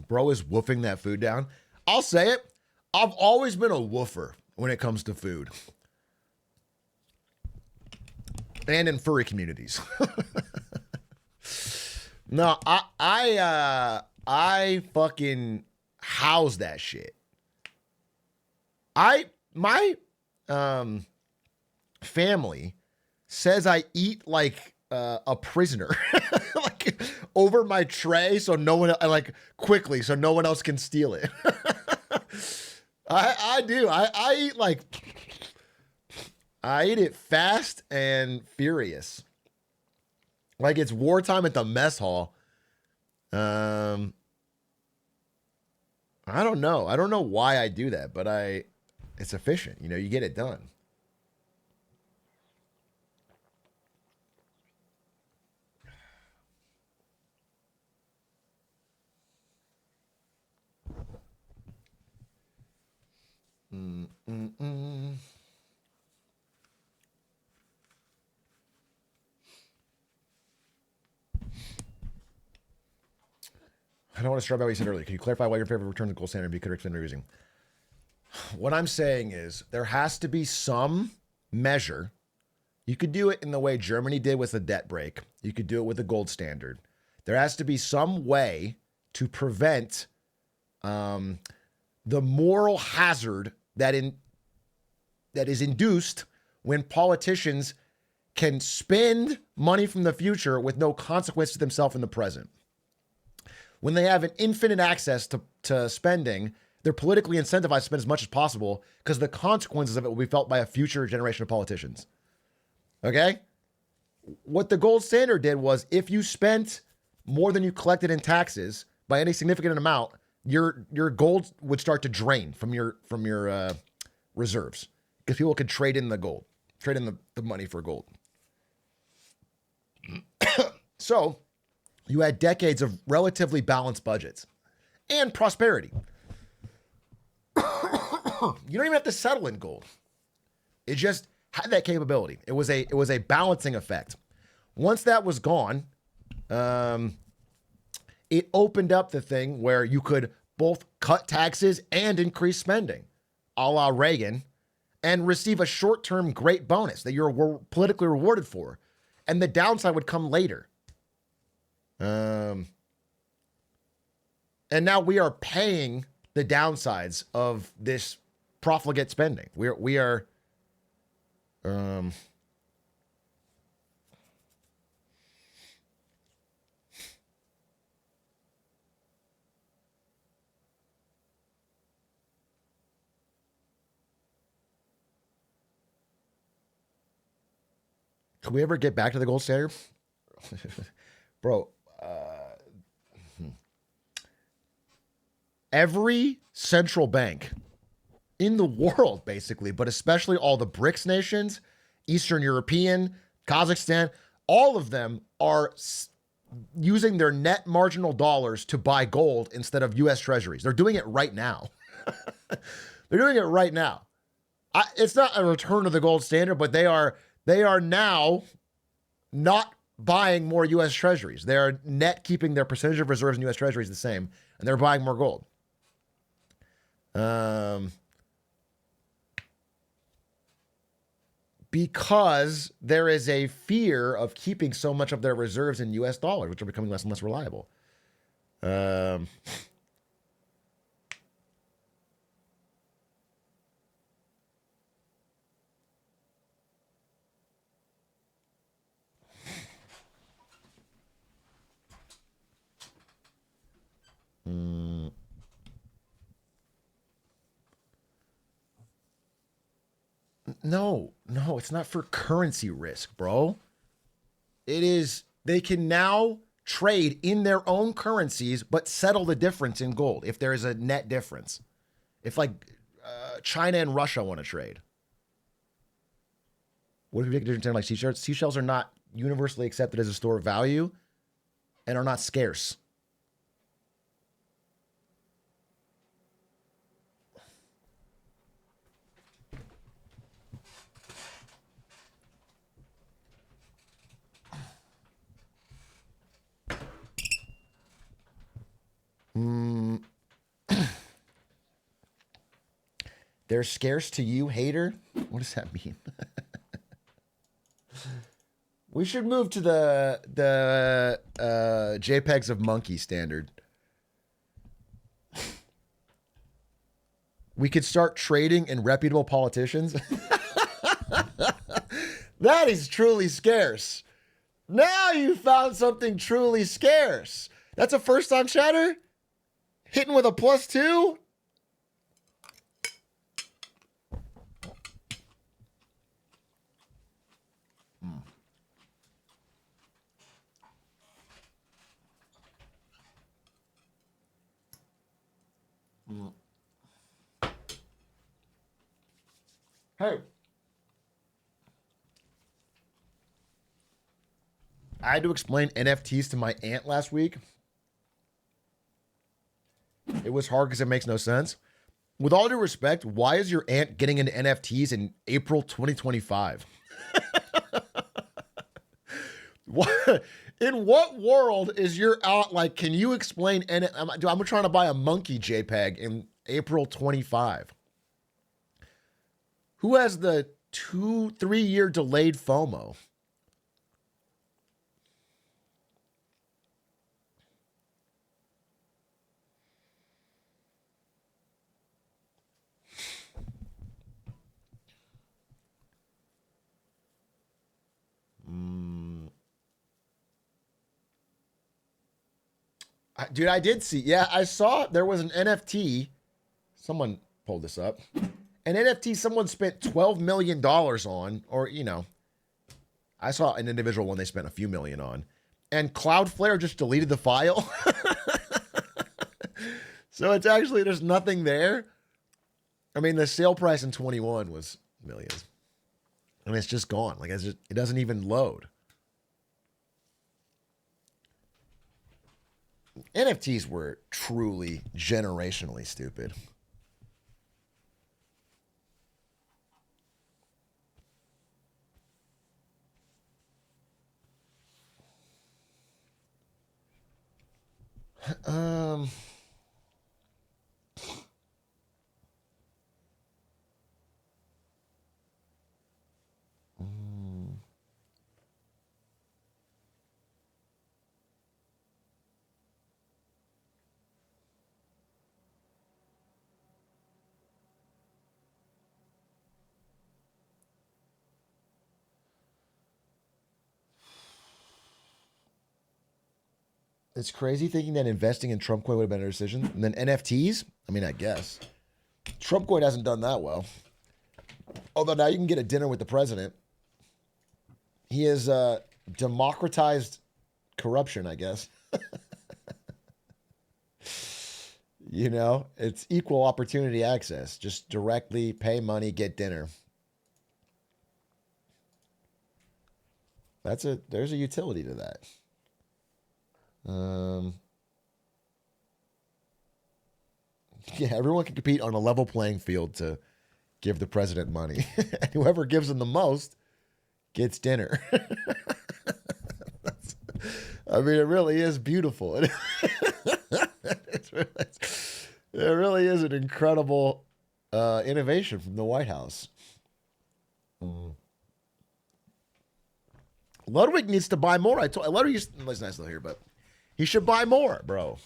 Bro is woofing that food down. I'll say it. I've always been a woofer when it comes to food. And in furry communities. No, I fucking house that shit. My family says I eat like a prisoner, like over my tray, so no one like quickly, so no one else can steal it. I do. I eat like I eat it fast and furious, like it's wartime at the mess hall. I don't know. I don't know why I do that, but it's efficient. You know, you get it done. I don't want to start by what you said earlier. Can you clarify why your favorite return to gold standard be could explain the using? What I'm saying is there has to be some measure. You could do it in the way Germany did with the debt break. You could do it with the gold standard. There has to be some way to prevent the moral hazard that is induced when politicians can spend money from the future with no consequence to themselves in the present. When they have an infinite access to spending, they're politically incentivized to spend as much as possible because the consequences of it will be felt by a future generation of politicians. Okay? What the gold standard did was if you spent more than you collected in taxes by any significant amount, your gold would start to drain from your reserves because people could trade in the gold, trade in the money for gold. So you had decades of relatively balanced budgets and prosperity. You don't even have to settle in gold. It just had that capability. It was a balancing effect. Once that was gone, it opened up the thing where you could both cut taxes and increase spending, a la Reagan, and receive a short-term great bonus that you're politically rewarded for. And the downside would come later. And now we are paying the downsides of this profligate spending. We are Can we ever get back to the gold standard? Bro, every central bank in the world, basically, but especially all the BRICS nations, Eastern European, Kazakhstan, all of them are using their net marginal dollars to buy gold instead of U.S. treasuries. They're doing it right now. They're doing it right now. It's not a return to the gold standard, but they are now not buying more U.S. treasuries. They are net keeping their percentage of reserves in U.S. treasuries the same, and they're buying more gold. Because there is a fear of keeping so much of their reserves in U.S. dollars, which are becoming less and less reliable. No, it's not for currency risk, bro. It is, they can now trade in their own currencies, but settle the difference in gold if there is a net difference. If like China and Russia want to trade. What if we make a difference in like seashells? Seashells are not universally accepted as a store of value and are not scarce. They're scarce to you, hater? What does that mean? We should move to the JPEGs of monkey standard. We could start trading in reputable politicians. That is truly scarce. Now you found something truly scarce. That's a first time chatter? Hitting with a +2? Hey. I had to explain NFTs to my aunt last week. It was hard because it makes no sense. With all due respect, why is your aunt getting into NFTs in April 2025? What, in what world is your aunt like, can you explain? I'm trying to buy a monkey JPEG in April 25. Who has the 2-3 year delayed FOMO? Dude, I did see. Yeah, I saw there was an NFT. Someone pulled this up. An NFT someone spent $12 million on, or, you know, I saw an individual one they spent a few million on. And Cloudflare just deleted the file. So it's actually, there's nothing there. I mean, the sale price in 21 was millions. And it's just gone. Like, it doesn't even load. NFTs were truly generationally stupid. It's crazy thinking that investing in Trump coin would have been a decision. And then NFTs? I mean, I guess. Trump coin hasn't done that well. Although now you can get a dinner with the president. He has democratized corruption, I guess. You know, it's equal opportunity access. Just directly pay money, get dinner. There's a utility to that. Yeah, everyone can compete on a level playing field to give the president money. And whoever gives him the most gets dinner. I mean, it really is beautiful. It really is an incredible innovation from the White House. Ludwig needs to buy more. Ludwig's nice though here, but he should buy more, bro.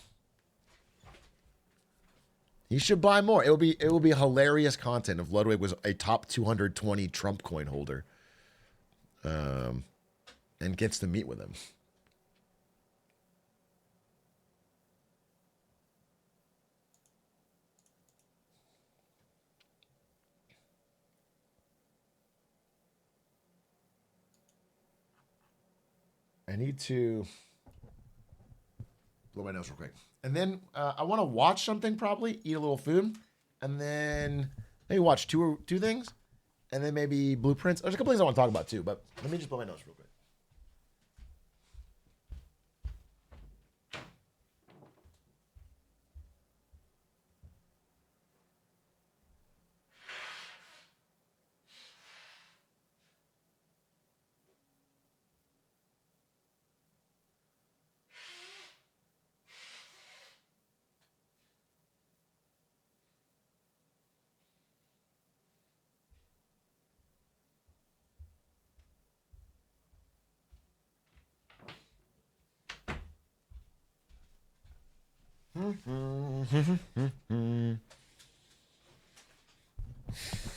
He should buy more. It will be hilarious content if Ludwig was a top 220 Trump coin holder, and gets to meet with him. I need to blow my nose real quick. And then I want to watch something probably, eat a little food, and then maybe watch two things, and then maybe blueprints. There's a couple things I want to talk about too, but let me just blow my nose real quick.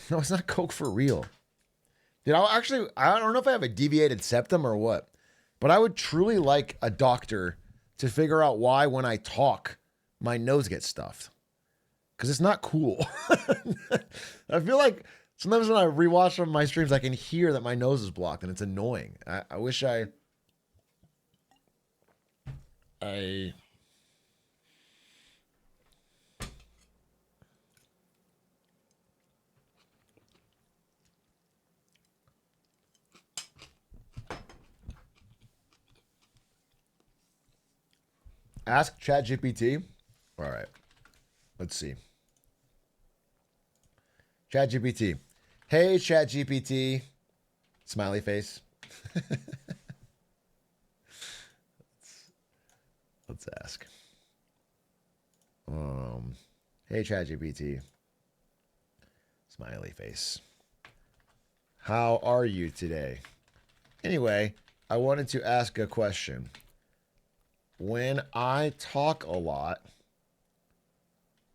No, it's not Coke for real. Dude, I don't know if I have a deviated septum or what, but I would truly like a doctor to figure out why when I talk, my nose gets stuffed. Because it's not cool. I feel like sometimes when I rewatch some of my streams, I can hear that my nose is blocked and it's annoying. I wish I ask ChatGPT. All right. Let's see. ChatGPT. Hey, ChatGPT. Smiley face. Let's ask. Hey, ChatGPT. Smiley face. How are you today? Anyway, I wanted to ask a question. When I talk a lot,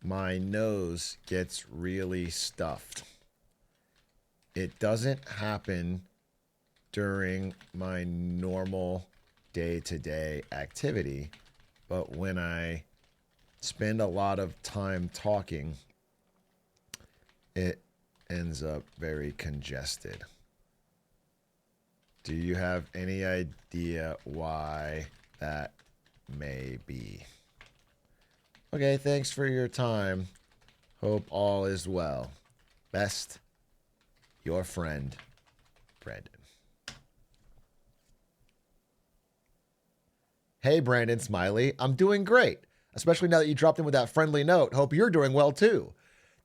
my nose gets really stuffed. It doesn't happen during my normal day-to-day activity, but when I spend a lot of time talking, it ends up very congested. Do you have any idea why that may be? Okay, thanks for your time. Hope all is well. Best, your friend, Brandon. Hey, Brandon Smiley. I'm doing great, especially now that you dropped in with that friendly note. Hope you're doing well, too.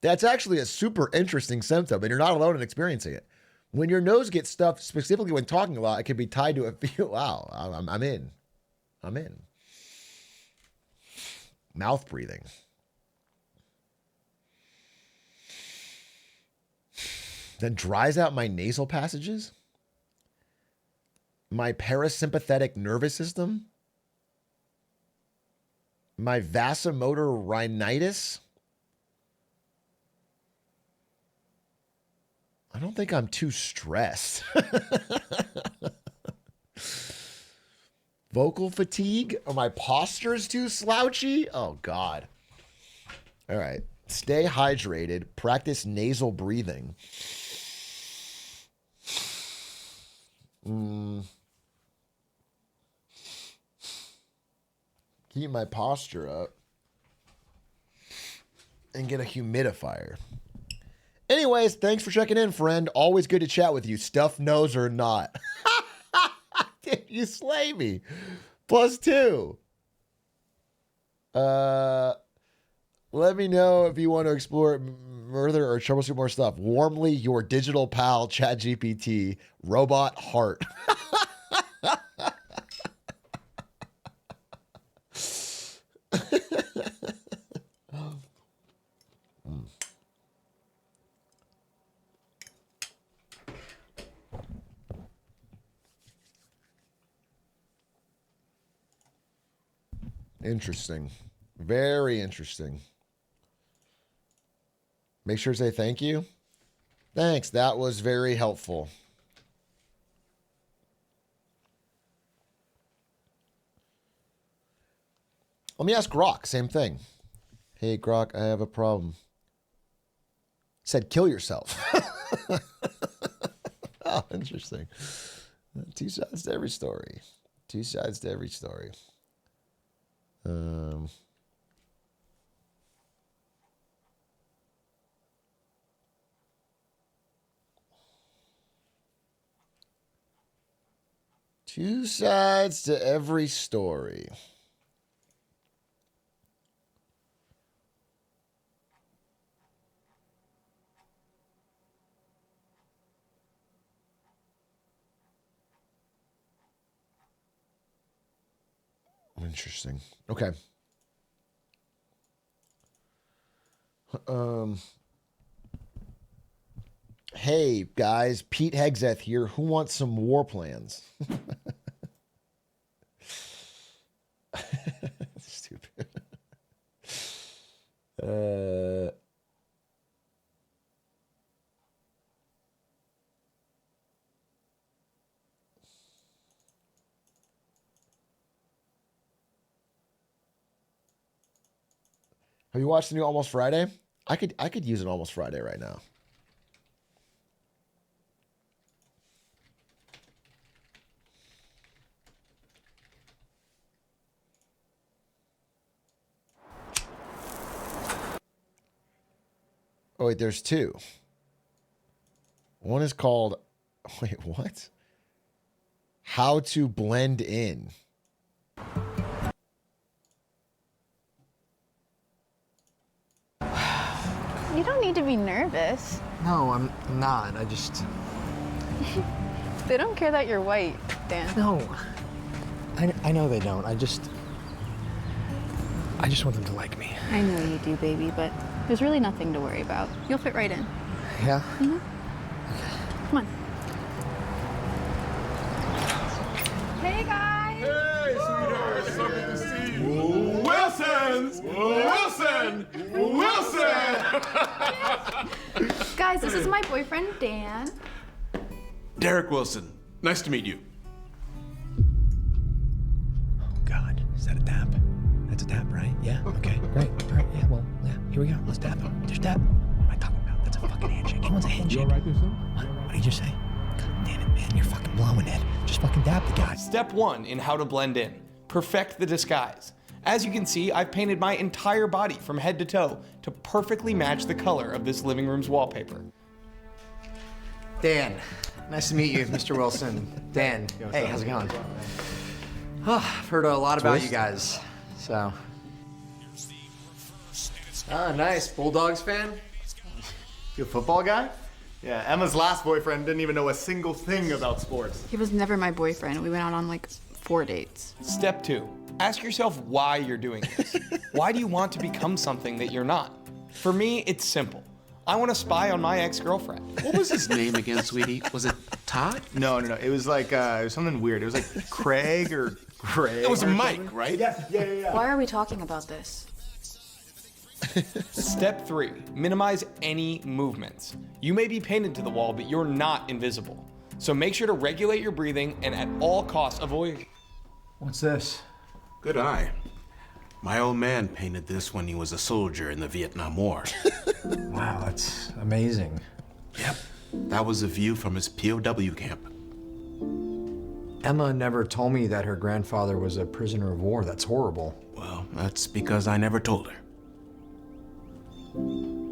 That's actually a super interesting symptom, and you're not alone in experiencing it. When your nose gets stuffed, specifically when talking a lot, it can be tied to a feel. Wow, I'm in. I'm in. Mouth breathing. Then dries out my nasal passages. My parasympathetic nervous system. My vasomotor rhinitis. I don't think I'm too stressed. Vocal fatigue? Or my posture's too slouchy? Oh, God. All right. Stay hydrated. Practice nasal breathing. Keep my posture up. And get a humidifier. Anyways, thanks for checking in, friend. Always good to chat with you, stuff nose or not. Dude, you slay me. +2. Let me know if you want to explore further or troubleshoot more stuff. Warmly, your digital pal, ChatGPT, robot heart. Interesting. Very interesting. Make sure to say thank you. Thanks. That was very helpful. Let me ask Grok. Same thing. Hey, Grok, I have a problem. Said kill yourself. Oh, interesting. Two sides to every story. Two sides to every story. Two sides to every story. Interesting. Okay. Hey, guys. Pete Hegseth here. Who wants some war plans? Stupid. Have you watched the new Almost Friday? I could use an Almost Friday right now. Oh, wait, there's two. One is called, wait, what? How to blend in. You don't need to be nervous. No, I'm not. I just... They don't care that you're white, Dan. No. I know they don't. I just want them to like me. I know you do, baby, but there's really nothing to worry about. You'll fit right in. Yeah? Mm-hmm. Okay. Come on. Hey, guys! Hey, sweetheart. So good to see you. Wilson! Wilson! Wilson! Guys, this is my boyfriend, Dan. Derek Wilson. Nice to meet you. Oh, God. Is that a dap? That's a dap, right? Yeah? Okay, great. All right, yeah, well, yeah. Here we go. Let's dap him. Just dap. What am I talking about? That's a fucking handshake. He wants a handshake. You all right there, son? What did you just say? God damn it, man. You're fucking blowing it. Just fucking dap the guy. Step 1 in how to blend in. Perfect the disguise. As you can see, I've painted my entire body from head to toe to perfectly match the color of this living room's wallpaper. Dan. Nice to meet you, Mr. Wilson. Dan. Hey, how's it going? Oh, I've heard a lot about you guys, so. Ah, nice. Bulldogs fan? You a football guy? Yeah, Emma's last boyfriend didn't even know a single thing about sports. He was never my boyfriend. We went out on like 4 dates. Step 2. Ask yourself why you're doing this. Why do you want to become something that you're not? For me, it's simple. I want to spy on my ex-girlfriend. What was his name again, sweetie? Was it Todd? No. It was like, it was something weird. It was like Craig or Greg. It was or Mike, something. right? Yeah. Why are we talking about this? Step 3. Minimize any movements. You may be painted to the wall, but you're not invisible. So make sure to regulate your breathing and at all costs avoid... What's this? Good eye. My old man painted this when he was a soldier in the Vietnam War. Wow, that's amazing. Yep. That was a view from his POW camp. Emma never told me that her grandfather was a prisoner of war. That's horrible. Well, that's because I never told her.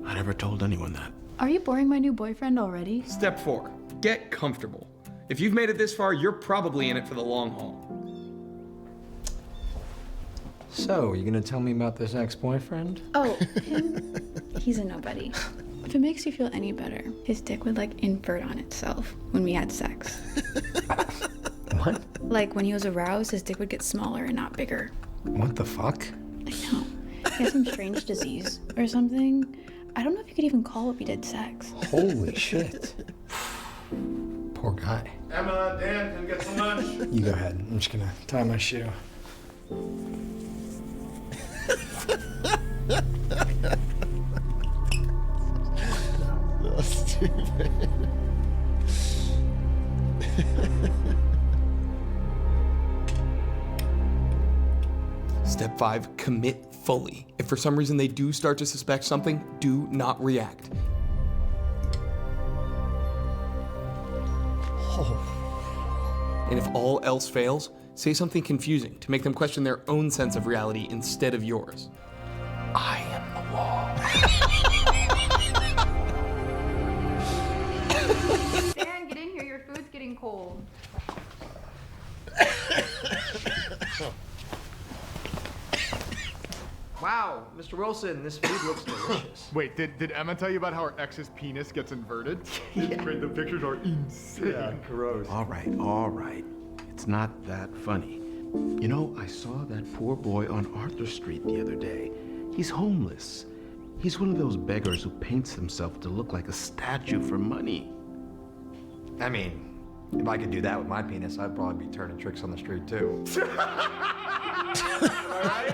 I never told anyone that. Are you boring my new boyfriend already? Step 4, get comfortable. If you've made it this far, you're probably in it for the long haul. So, you gonna tell me about this ex-boyfriend? Oh, him? He's a nobody. If it makes you feel any better, his dick would like invert on itself when we had sex. What? Like when he was aroused, his dick would get smaller and not bigger. What the fuck? I know. He has some strange disease or something. I don't know if you could even call what we did sex. Holy shit. Poor guy. Emma, Dan, can get some lunch? You go ahead. I'm just gonna tie my shoe. So stupid. Step 5, commit fully. If for some reason they do start to suspect something, do not react. And if all else fails, say something confusing to make them question their own sense of reality instead of yours. I am the wall. Dan, get in here. Your food's getting cold. Wow, Mr. Wilson, this food looks delicious. Wait, did Emma tell you about how her ex's penis gets inverted? The pictures are insane. Yeah, gross. All right. It's not that funny. You know, I saw that poor boy on Arthur Street the other day. He's homeless. He's one of those beggars who paints himself to look like a statue for money. I mean, if I could do that with my penis, I'd probably be turning tricks on the street too.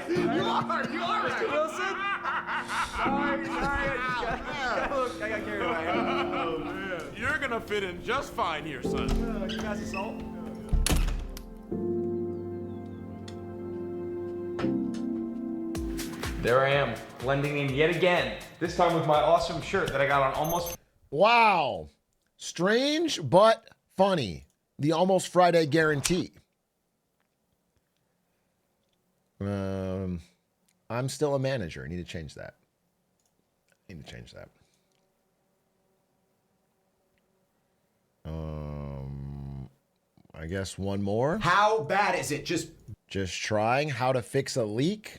You are, Mr. Wilson. Sorry, I got carried away. Oh, man. You're gonna fit in just fine here, son. You guys a salt? There I am, blending in yet again. This time with my awesome shirt that I got on almost. Wow. Strange, but funny. The Almost Friday guarantee. I'm still a manager. I need to change that. I guess one more. How bad is it? Just trying how to fix a leak.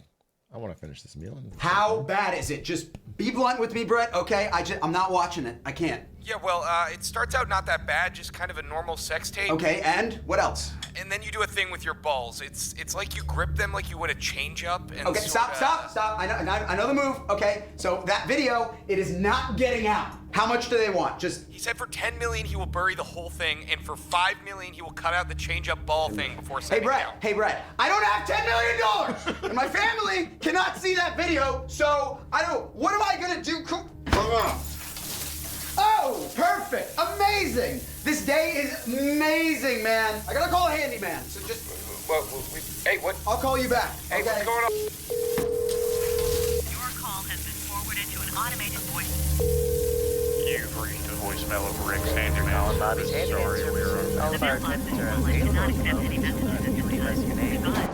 I want to finish this meal. how bad is it? Just be blunt with me, Brett, okay? I'm not watching it. I can't. Yeah, well, it starts out not that bad, just kind of a normal sex tape. Okay, and what else? And then you do a thing with your balls. It's like you grip them like you would a change-up. And Okay, stop. I know the move, okay? So that video, it is not getting out. How much do they want? Just... He said for $10 million he will bury the whole thing, and for $5 million he will cut out the change-up ball thing before sending it out. Hey, Brett, I don't have $10 million! And my family cannot see that video, so what am I gonna do? Oh, perfect, amazing! This day is amazing, man. I gotta call a handyman, so just... Hey, what? I'll call you back, Hey, okay? what's going on? Your call has been forwarded to an automated voice. You've reached the voicemail of Rick's handyman. Sorry, we're The mailbox is full and cannot accept any messages at this time.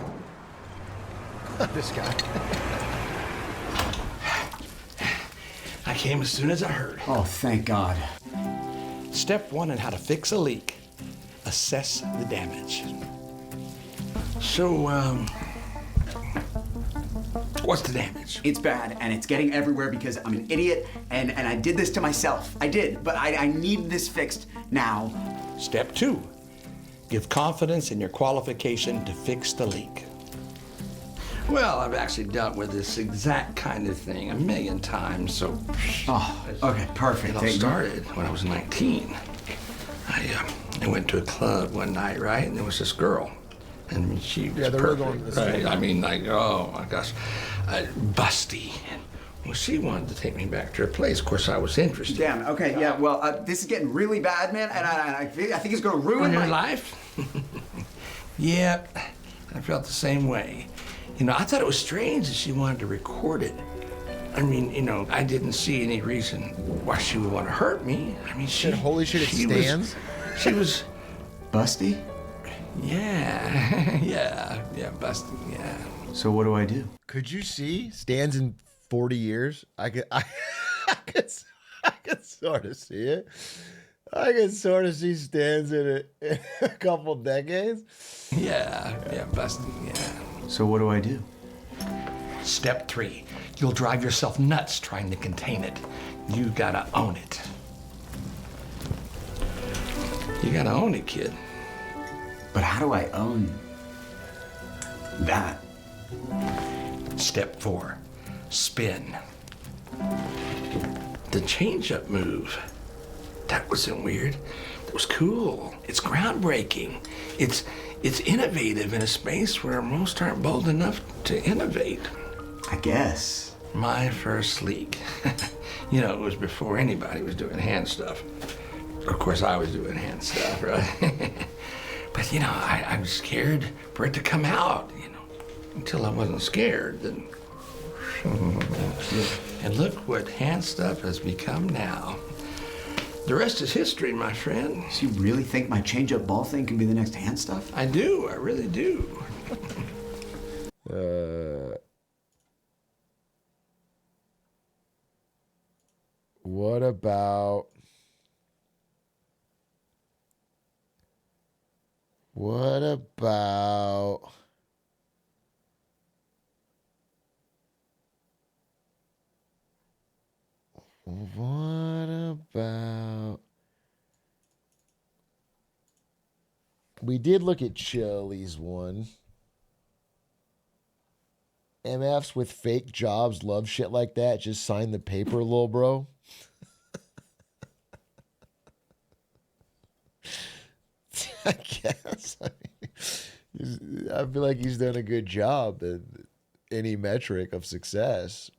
Goodbye. This guy. I came as soon as I heard. Oh, thank God. Step 1 on how to fix a leak. Assess the damage. So, what's the damage? It's bad, and it's getting everywhere because I'm an idiot, and I did this to myself. I did, but I need this fixed now. Step 2. Give confidence in your qualification to fix the leak. Well, I've actually dealt with this exact kind of thing a million times, so... Oh, okay, perfect. It all started when I was 19. I went to a club one night, right, and there was this girl. And she was perfect, right? I mean, like, oh my gosh, busty. Well, she wanted to take me back to her place. Of course, I was interested. Damn, okay, yeah, well, this is getting really bad, man, and I think it's gonna ruin your my life. Yep, I felt the same way. You know, I thought it was strange that she wanted to record it. I mean, you know, I didn't see any reason why she would want to hurt me. I mean, Holy shit, it stands? She was... Busty? Yeah, yeah, busting, yeah. So what do I do? Could you see Stan's in 40 years? I could sort of see it. I can sort of see Stan's in a couple decades. Yeah, busting, yeah. So what do I do? Step 3, you'll drive yourself nuts trying to contain it. You gotta own it. You gotta own it, kid. But how do I own that? Step 4, spin. The change-up move. That wasn't weird. That was cool. It's groundbreaking. It's innovative in a space where most aren't bold enough to innovate. I guess. My first leak. You know, it was before anybody was doing hand stuff. Of course, I was doing hand stuff, right? But, you know, I was scared for it to come out, you know, until I wasn't scared. And, and look what hand stuff has become now. The rest is history, my friend. So you really think my change-up ball thing can be the next hand stuff? I do, I really do. What about... What about... We did look at Chili's one. MFs with fake jobs love shit like that. Just sign the paper, little bro. I guess. I feel like he's done a good job in any metric of success.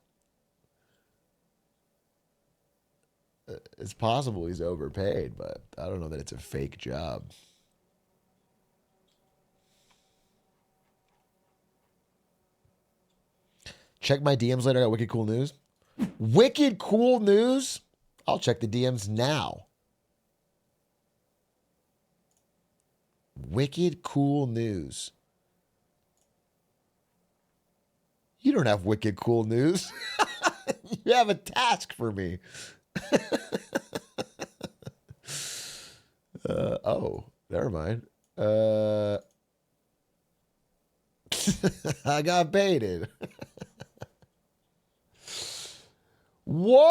It's possible he's overpaid, but I don't know that it's a fake job. Check my DMs later. I got wicked cool news. Wicked cool news? I'll check the DMs now. Wicked cool news. You don't have wicked cool news. You have a task for me. Oh, never mind. I got baited. Whoa!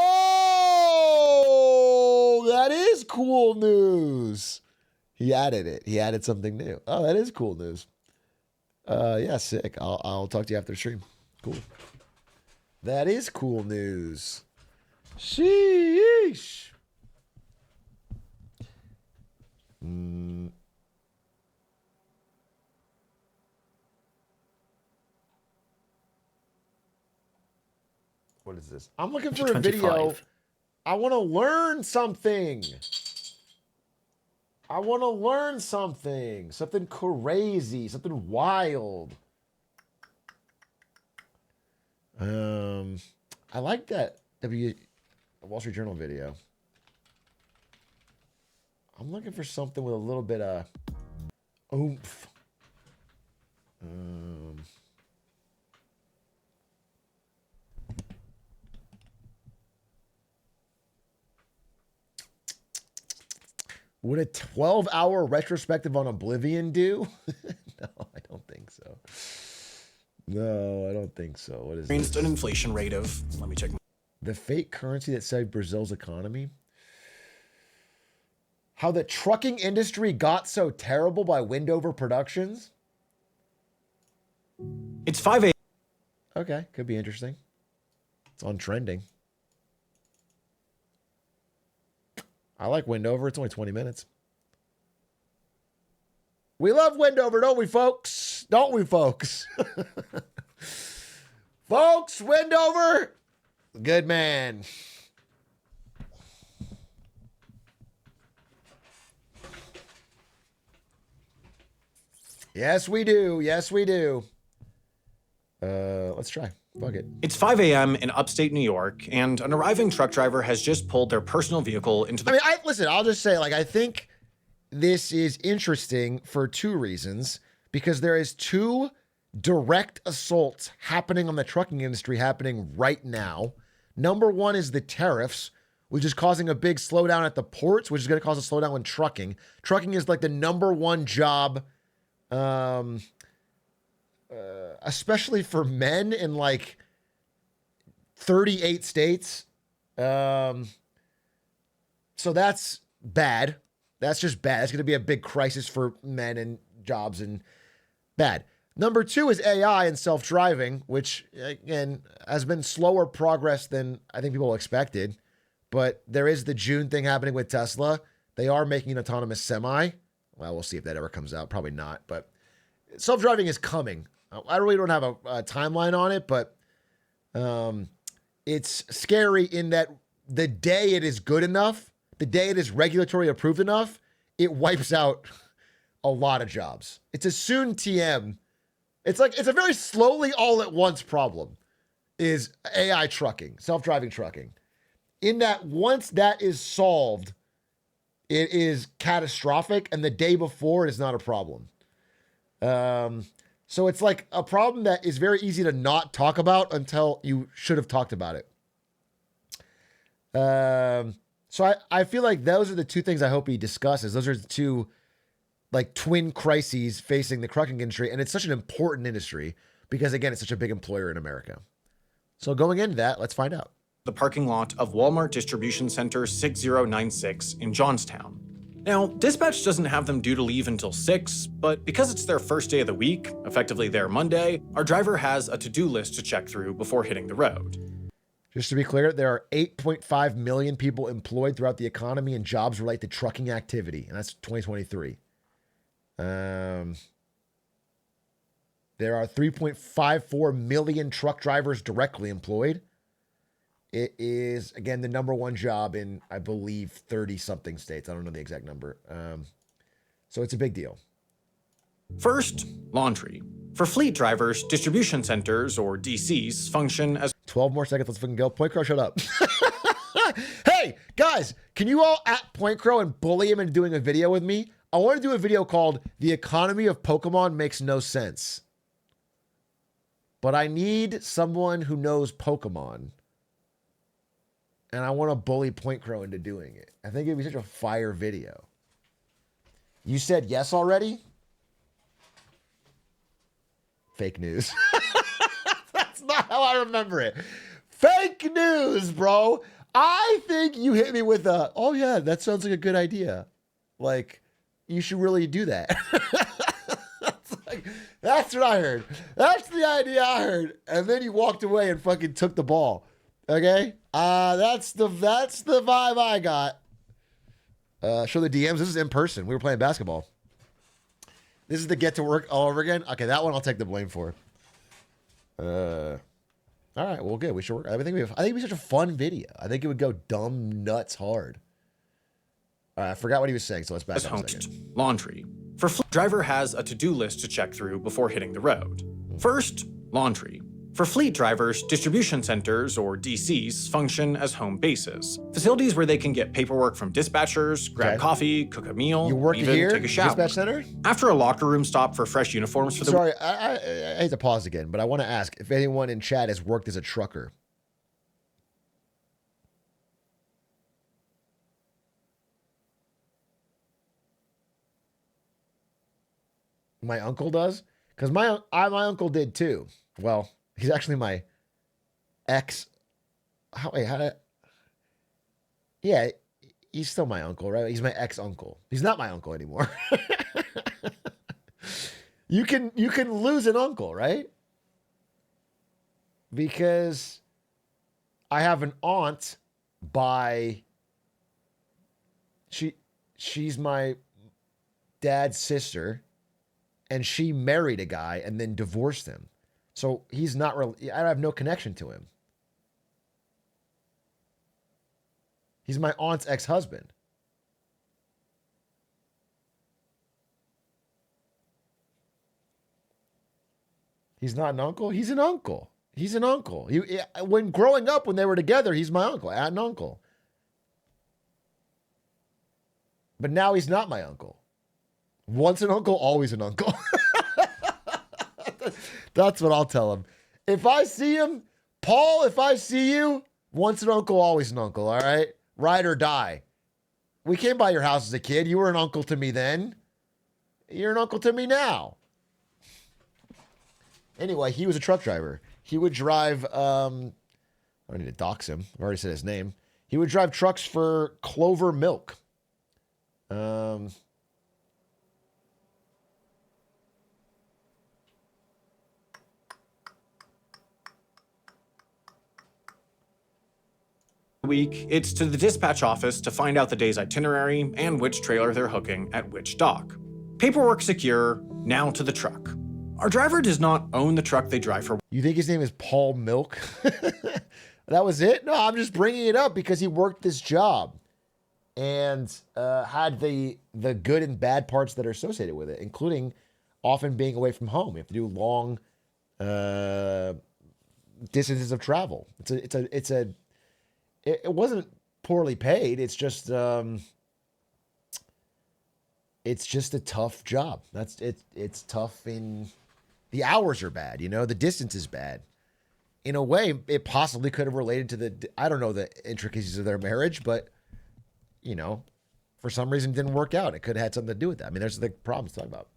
That is cool news. He added it. He added something new. Oh, that is cool news. Yeah, sick. I'll talk to you after the stream. Cool. That is cool news. Sheesh. What is this? I'm looking for a video. I want to learn something. I want to learn something. Something crazy. Something wild. I like that Wall Street Journal video. I'm looking for something with a little bit of oomph. Would a 12-hour retrospective on Oblivion do? No, I don't think so. No, I don't think so. What is Experienced an inflation rate of, let me check. The fake currency that saved Brazil's economy? How the trucking industry got so terrible by Windover Productions? It's 5 a.m. Okay, could be interesting. It's on trending. I like Windover. It's only 20 minutes. We love Windover, don't we, folks? Don't we, folks? Folks, Windover, good man. Yes, we do. Yes, we do. Let's try. Fuck it. It's 5 a.m. in upstate New York, and an arriving truck driver has just pulled their personal vehicle into the... listen, I'll just say, like, I think this is interesting for two reasons, because there is two direct assaults happening on the trucking industry happening right now. Number one is the tariffs, which is causing a big slowdown at the ports, which is going to cause a slowdown in trucking. Trucking is like the number one job, especially for men in like 38 states. So that's bad. That's just bad. It's going to be a big crisis for men and jobs and bad. Number two is AI and self-driving, which, again, has been slower progress than I think people expected. But there is the June thing happening with Tesla. They are making an autonomous semi. Well, we'll see if that ever comes out. Probably not. But self-driving is coming. I really don't have a timeline on it, but it's scary in that the day it is good enough, the day it is regulatory approved enough, it wipes out a lot of jobs. It's a soon TM. It's a very slowly all at once problem is AI trucking, self-driving trucking. In that once that is solved, it is catastrophic, and the day before it is not a problem. So it's like a problem that is very easy to not talk about until you should have talked about it. So I feel like those are the two things I hope he discusses. Those are the two like twin crises facing the trucking industry. And it's such an important industry because, again, it's such a big employer in America. So going into that, let's find out. The parking lot of Walmart Distribution Center 6096 in Johnstown. Now, dispatch doesn't have them due to leave until 6, but because it's their first day of the week, effectively their Monday, our driver has a to-do list to check through before hitting the road. Just to be clear, there are 8.5 million people employed throughout the economy and jobs relate to trucking activity, and that's 2023. There are 3.54 million truck drivers directly employed. It is, again, the number one job in, I believe, 30-something states. I don't know the exact number. So it's a big deal. First, laundry. For fleet drivers, distribution centers, or DCs, function as... 12 more seconds, let's fucking go. Point Crow, shut up. Hey, guys, can you all at Point Crow and bully him into doing a video with me? I want to do a video called The Economy of Pokemon Makes No Sense. But I need someone who knows Pokemon. And I want to bully Point Crow into doing it. I think it'd be such a fire video. You said yes already? Fake news. That's not how I remember it. Fake news, bro. I think you hit me with a, oh yeah, that sounds like a good idea. Like, you should really do that. That's what I heard. That's the idea I heard. And then you walked away and fucking took the ball. Okay? That's the vibe I got. Show the DMs. This is in person. We were playing basketball. This is the get to work all over again. Okay, that one I'll take the blame for. All right, well, good. We should work. I think it'd be such a fun video. I think it would go dumb nuts hard. All right, I forgot what he was saying, so let's back up a second. Laundry. For driver has a to-do list to check through before hitting the road. First, laundry. For fleet drivers, distribution centers, or DCs, function as home bases. Facilities where they can get paperwork from dispatchers, grab coffee, cook a meal, you work even here, take a shower. Dispatch center? After a locker room stop for fresh uniforms for the... Sorry, I hate to pause again, but I want to ask if anyone in chat has worked as a trucker. My uncle does? Because my uncle did too. Well, he's actually my ex. Yeah, he's still my uncle, right? He's my ex-uncle. He's not my uncle anymore. You can lose an uncle, right? Because I have an aunt she's my dad's sister, and she married a guy and then divorced him. So he's not really, I have no connection to him. He's my aunt's ex-husband. He's not an uncle. He's an uncle. He's an uncle. When growing up, when they were together, he's my uncle, an uncle. But now he's not my uncle. Once an uncle, always an uncle. That's what I'll tell him. If I see him, Paul, if I see you, once an uncle, always an uncle, all right? Ride or die. We came by your house as a kid. You were an uncle to me then. You're an uncle to me now. Anyway, he was a truck driver. He would drive, I don't need to dox him. I've already said his name. He would drive trucks for Clover Milk. Week, it's to the dispatch office to find out the day's itinerary and which trailer they're hooking at which dock. Paperwork secure, now to the truck. Our driver does not own the truck they drive for. You think his name is Paul Milk? That was it? No, I'm just bringing it up because he worked this job and had the good and bad parts that are associated with it, including often being away from home. You have to do long distances of travel. It wasn't poorly paid. It's just a tough job. It's tough in the hours are bad, you know, the distance is bad. In a way, it possibly could have related to I don't know the intricacies of their marriage, but you know, for some reason it didn't work out. It could have had something to do with that. I mean, there's the problems to talk about.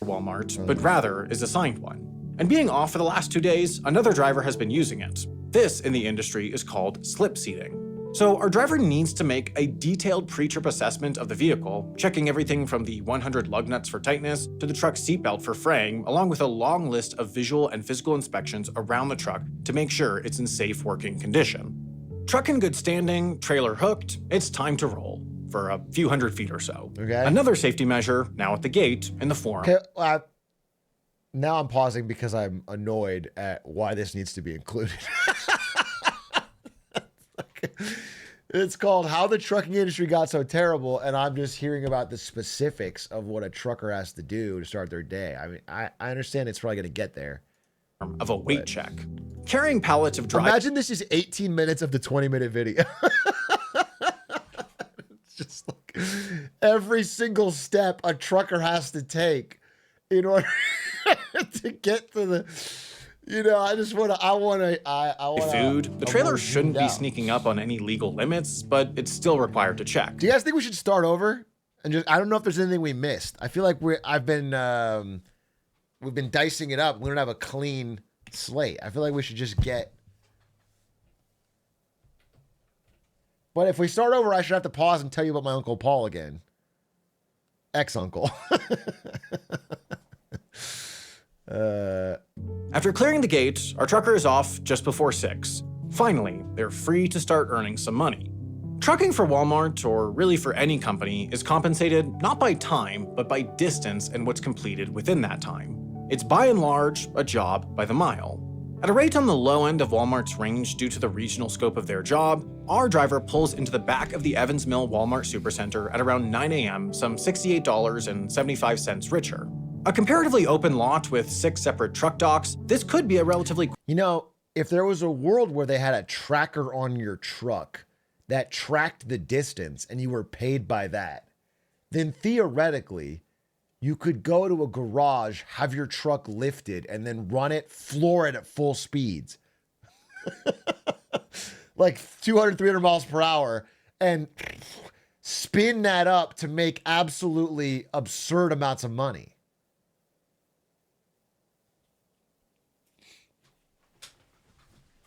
Walmart, but rather is assigned one. And being off for the last 2 days, another driver has been using it. This in the industry is called slip seating. So our driver needs to make a detailed pre-trip assessment of the vehicle, checking everything from the 100 lug nuts for tightness to the truck's seatbelt for fraying, along with a long list of visual and physical inspections around the truck to make sure it's in safe working condition. Truck in good standing, trailer hooked, it's time to roll for a few hundred feet or so. Okay. Another safety measure now at the gate in the form. Okay, now I'm pausing because I'm annoyed at why this needs to be included. It's called How the Trucking Industry Got So Terrible, and I'm just hearing about the specifics of what a trucker has to do to start their day. I mean, I understand it's probably going to get there. Of a weight check. Carrying pallets of dry... Imagine this is 18 minutes of the 20-minute video. It's just like every single step a trucker has to take in order to get to the... You know, I want food. The trailer shouldn't be sneaking up on any legal limits, but it's still required to check. Do you guys think we should start over? And just, I don't know if there's anything we missed. I feel like we've been dicing it up. We don't have a clean slate. I feel like we should just get. But if we start over, I should have to pause and tell you about my Uncle Paul again. Ex-uncle. After clearing the gate, our trucker is off just before 6. Finally, they're free to start earning some money. Trucking for Walmart, or really for any company, is compensated not by time, but by distance and what's completed within that time. It's by and large a job by the mile. At a rate on the low end of Walmart's range due to the regional scope of their job, our driver pulls into the back of the Evans Mill Walmart Supercenter at around 9 a.m., some $68.75 richer. A comparatively open lot with 6 separate truck docks, this could be a relatively... You know, if there was a world where they had a tracker on your truck that tracked the distance and you were paid by that, then theoretically, you could go to a garage, have your truck lifted, and then floor it at full speeds. Like 200, 300 miles per hour, and spin that up to make absolutely absurd amounts of money.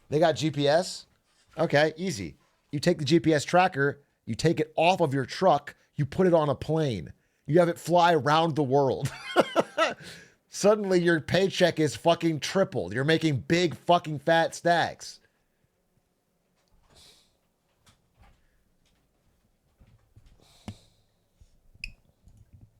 They got GPS? Okay, easy. You take the GPS tracker, you take it off of your truck, you put it on a plane. You have it fly around the world. Suddenly your paycheck is fucking tripled. You're making big fucking fat stacks.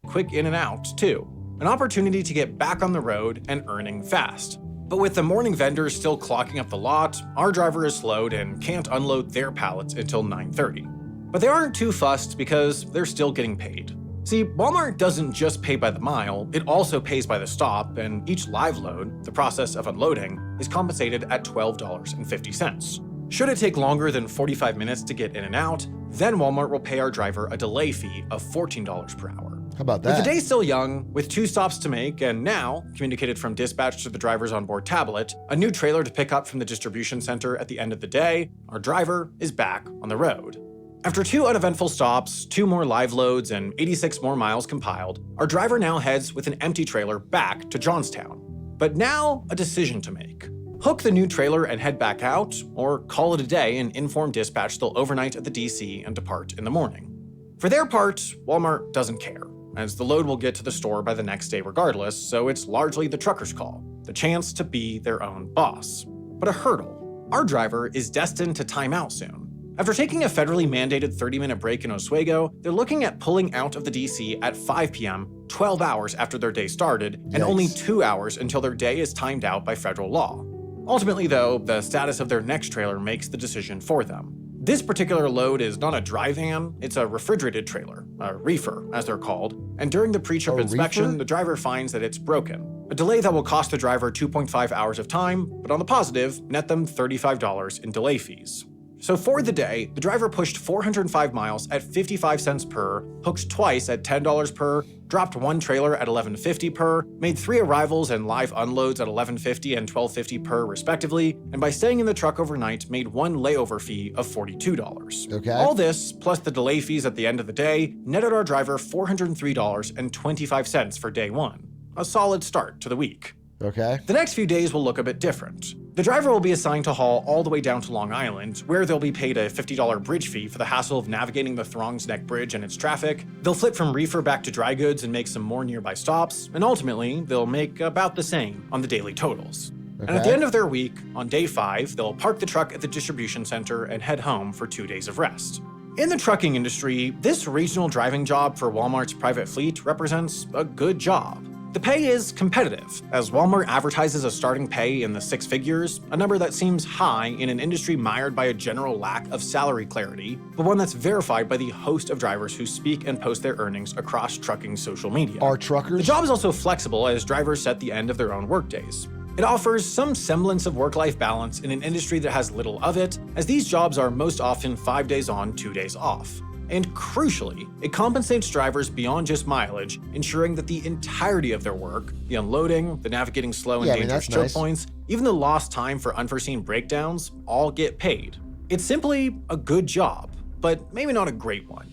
Quick in and out, too. An opportunity to get back on the road and earning fast. But with the morning vendors still clocking up the lot, our driver is slowed and can't unload their pallets until 9:30. But they aren't too fussed because they're still getting paid. See, Walmart doesn't just pay by the mile, it also pays by the stop, and each live load, the process of unloading, is compensated at $12.50. Should it take longer than 45 minutes to get in and out, then Walmart will pay our driver a delay fee of $14 per hour. How about With that? the day still young, with 2 stops to make, and now, communicated from dispatch to the driver's onboard tablet, a new trailer to pick up from the distribution center at the end of the day, our driver is back on the road. After 2 uneventful stops, 2 more live loads, and 86 more miles compiled, our driver now heads with an empty trailer back to Johnstown. But now, a decision to make. Hook the new trailer and head back out, or call it a day and inform dispatch they'll overnight at the DC and depart in the morning. For their part, Walmart doesn't care, as the load will get to the store by the next day regardless, so it's largely the trucker's call, the chance to be their own boss. But a hurdle. Our driver is destined to time out soon. After taking a federally mandated 30-minute break in Oswego, they're looking at pulling out of the DC at 5 p.m., 12 hours after their day started, and only 2 hours until their day is timed out by federal law. Ultimately, though, the status of their next trailer makes the decision for them. This particular load is not a dry van, it's a refrigerated trailer, a reefer, as they're called, and during the pre-trip inspection, reefer? the driver finds that it's broken. A delay that will cost the driver 2.5 hours of time, but on the positive, net them $35 in delay fees. So for the day, the driver pushed 405 miles at 55 cents per, hooked twice at $10 per, dropped 1 trailer at $11.50 per, made 3 arrivals and live unloads at $11.50 and $12.50 per respectively, and by staying in the truck overnight, made 1 layover fee of $42. Okay. All this, plus the delay fees at the end of the day, netted our driver $403.25 for day 1. A solid start to the week. Okay. The next few days will look a bit different. The driver will be assigned to haul all the way down to Long Island, where they'll be paid a $50 bridge fee for the hassle of navigating the Throngs Neck Bridge and its traffic. They'll flip from reefer back to dry goods and make some more nearby stops, and ultimately, they'll make about the same on the daily totals. And at the end of their week, on day 5, they'll park the truck at the distribution center and head home for 2 days of rest. In the trucking industry, this regional driving job for Walmart's private fleet represents a good job. The pay is competitive, as Walmart advertises a starting pay in the 6 figures, a number that seems high in an industry mired by a general lack of salary clarity, but one that's verified by the host of drivers who speak and post their earnings across trucking social media. Are truckers? The job is also flexible as drivers set the end of their own workdays. It offers some semblance of work-life balance in an industry that has little of it, as these jobs are most often 5 days on, 2 days off. And crucially, it compensates drivers beyond just mileage, ensuring that the entirety of their work, the unloading, the navigating slow and dangerous choke points, even the lost time for unforeseen breakdowns, all get paid. It's simply a good job, but maybe not a great one.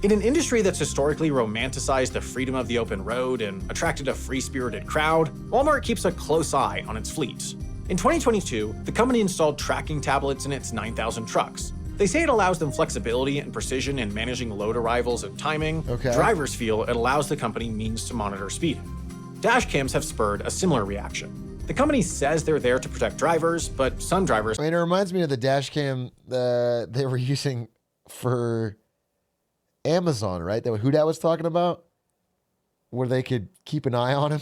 In an industry that's historically romanticized the freedom of the open road and attracted a free-spirited crowd, Walmart keeps a close eye on its fleet. In 2022, the company installed tracking tablets in its 9,000 trucks. They say it allows them flexibility and precision in managing load arrivals and timing. Drivers feel it allows the company means to monitor speeding. Dash cams have spurred a similar reaction. The company says they're there to protect drivers, but some drivers... I mean, it reminds me of the dash cam they were using for Amazon, right? Who that was talking about? Where they could keep an eye on him.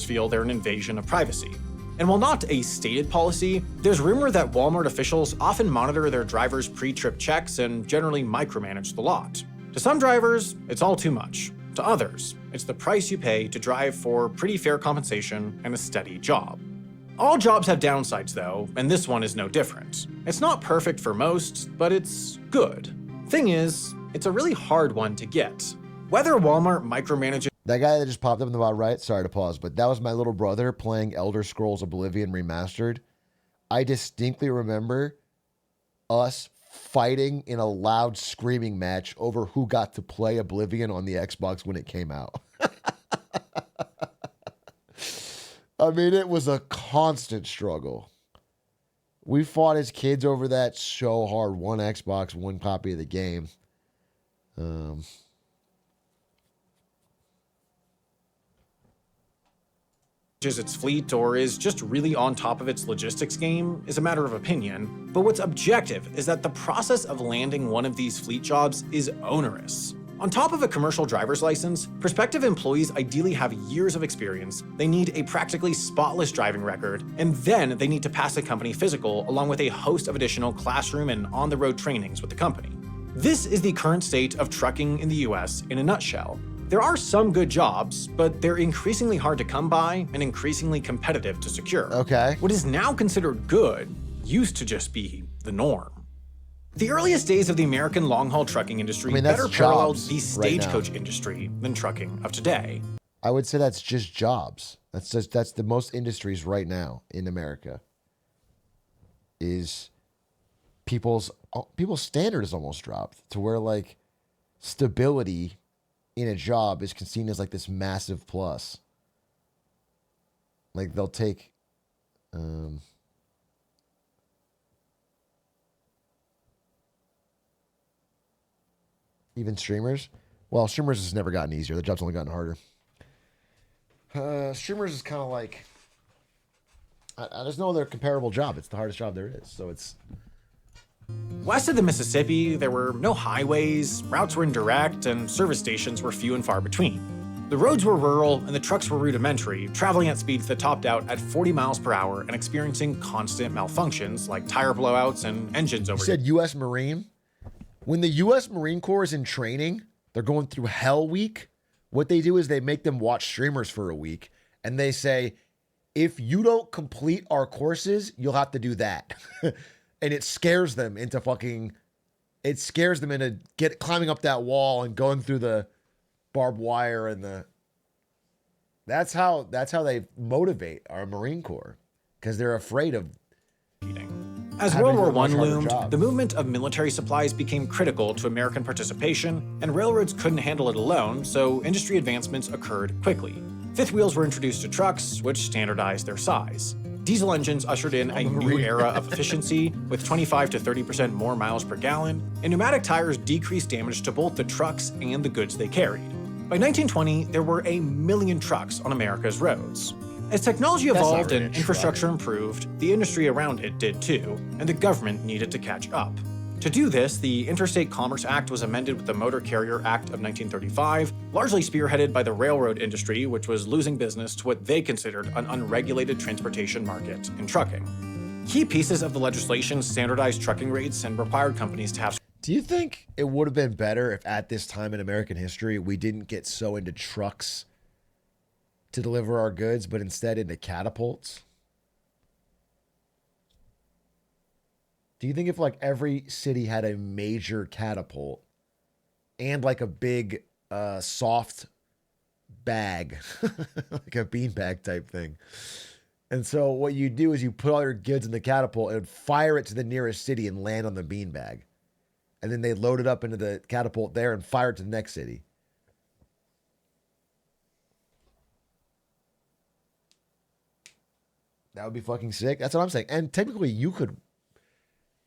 Feel they're an invasion of privacy. And while not a stated policy, there's rumor that Walmart officials often monitor their drivers' pre-trip checks and generally micromanage the lot. To some drivers, it's all too much. To others, it's the price you pay to drive for pretty fair compensation and a steady job. All jobs have downsides though, and this one is no different. It's not perfect for most, but it's good. Thing is, it's a really hard one to get. Whether Walmart micromanages... That guy that just popped up in the bottom right, sorry to pause, but that was my little brother playing Elder Scrolls Oblivion Remastered. I distinctly remember us fighting in a loud screaming match over who got to play Oblivion on the Xbox when it came out. I mean, it was a constant struggle. We fought as kids over that so hard. 1 Xbox, 1 copy of the game. Its fleet or is just really on top of its logistics game is a matter of opinion, but what's objective is that the process of landing one of these fleet jobs is onerous. On top of a commercial driver's license, prospective employees ideally have years of experience, they need a practically spotless driving record, and then they need to pass a company physical along with a host of additional classroom and on-the-road trainings with the company. This is the current state of trucking in the US in a nutshell. There are some good jobs, but they're increasingly hard to come by and increasingly competitive to secure. Okay. What is now considered good used to just be the norm. The earliest days of the American long-haul trucking industry that's better paralleled jobs the right stagecoach now. industry than trucking of today. I would say that's just jobs. That's the most industries right now in America. Is people's standard is almost dropped to where like stability in a job is seen as like this massive plus. Like they'll take even streamers. Well, streamers has never gotten easier. The job's only gotten harder. Streamers is kind of like there's no other comparable job. It's the hardest job there is. So it's West of the Mississippi, there were no highways, routes were indirect, and service stations were few and far between. The roads were rural and the trucks were rudimentary, traveling at speeds that topped out at 40 miles per hour and experiencing constant malfunctions like tire blowouts and engines You overheating. said U.S. Marine? When the U.S. Marine Corps is in training, they're going through Hell Week. What they do is they make them watch streamers for a week, and they say, if you don't complete our courses, you'll have to do that. And it scares them into climbing up that wall and going through the barbed wire and that's how they motivate our Marine Corps, because they're afraid of As having World War a I much harder loomed, job. the movement of military supplies became critical to American participation, and railroads couldn't handle it alone, so industry advancements occurred quickly. Fifth wheels were introduced to trucks, which standardized their size. Diesel engines ushered in a new era of efficiency, with 25 to 30% more miles per gallon, and pneumatic tires decreased damage to both the trucks and the goods they carried. By 1920, there were 1 million trucks on America's roads. As technology That's not evolved really and a infrastructure improved, the industry around it did too, and the government needed to catch up. To do this, the Interstate Commerce Act was amended with the Motor Carrier Act of 1935, largely spearheaded by the railroad industry, which was losing business to what they considered an unregulated transportation market in trucking. Key pieces of the legislation standardized trucking rates and required companies to have. Do you think it would have been better if at this time in American history we didn't get so into trucks to deliver our goods, but instead into catapults? Do you think if like every city had a major catapult and like a big soft bag, like a beanbag type thing? And so what you do is you put all your goods in the catapult and fire it to the nearest city and land on the beanbag. And then they load it up into the catapult there and fire it to the next city. That would be fucking sick. That's what I'm saying. And technically you could,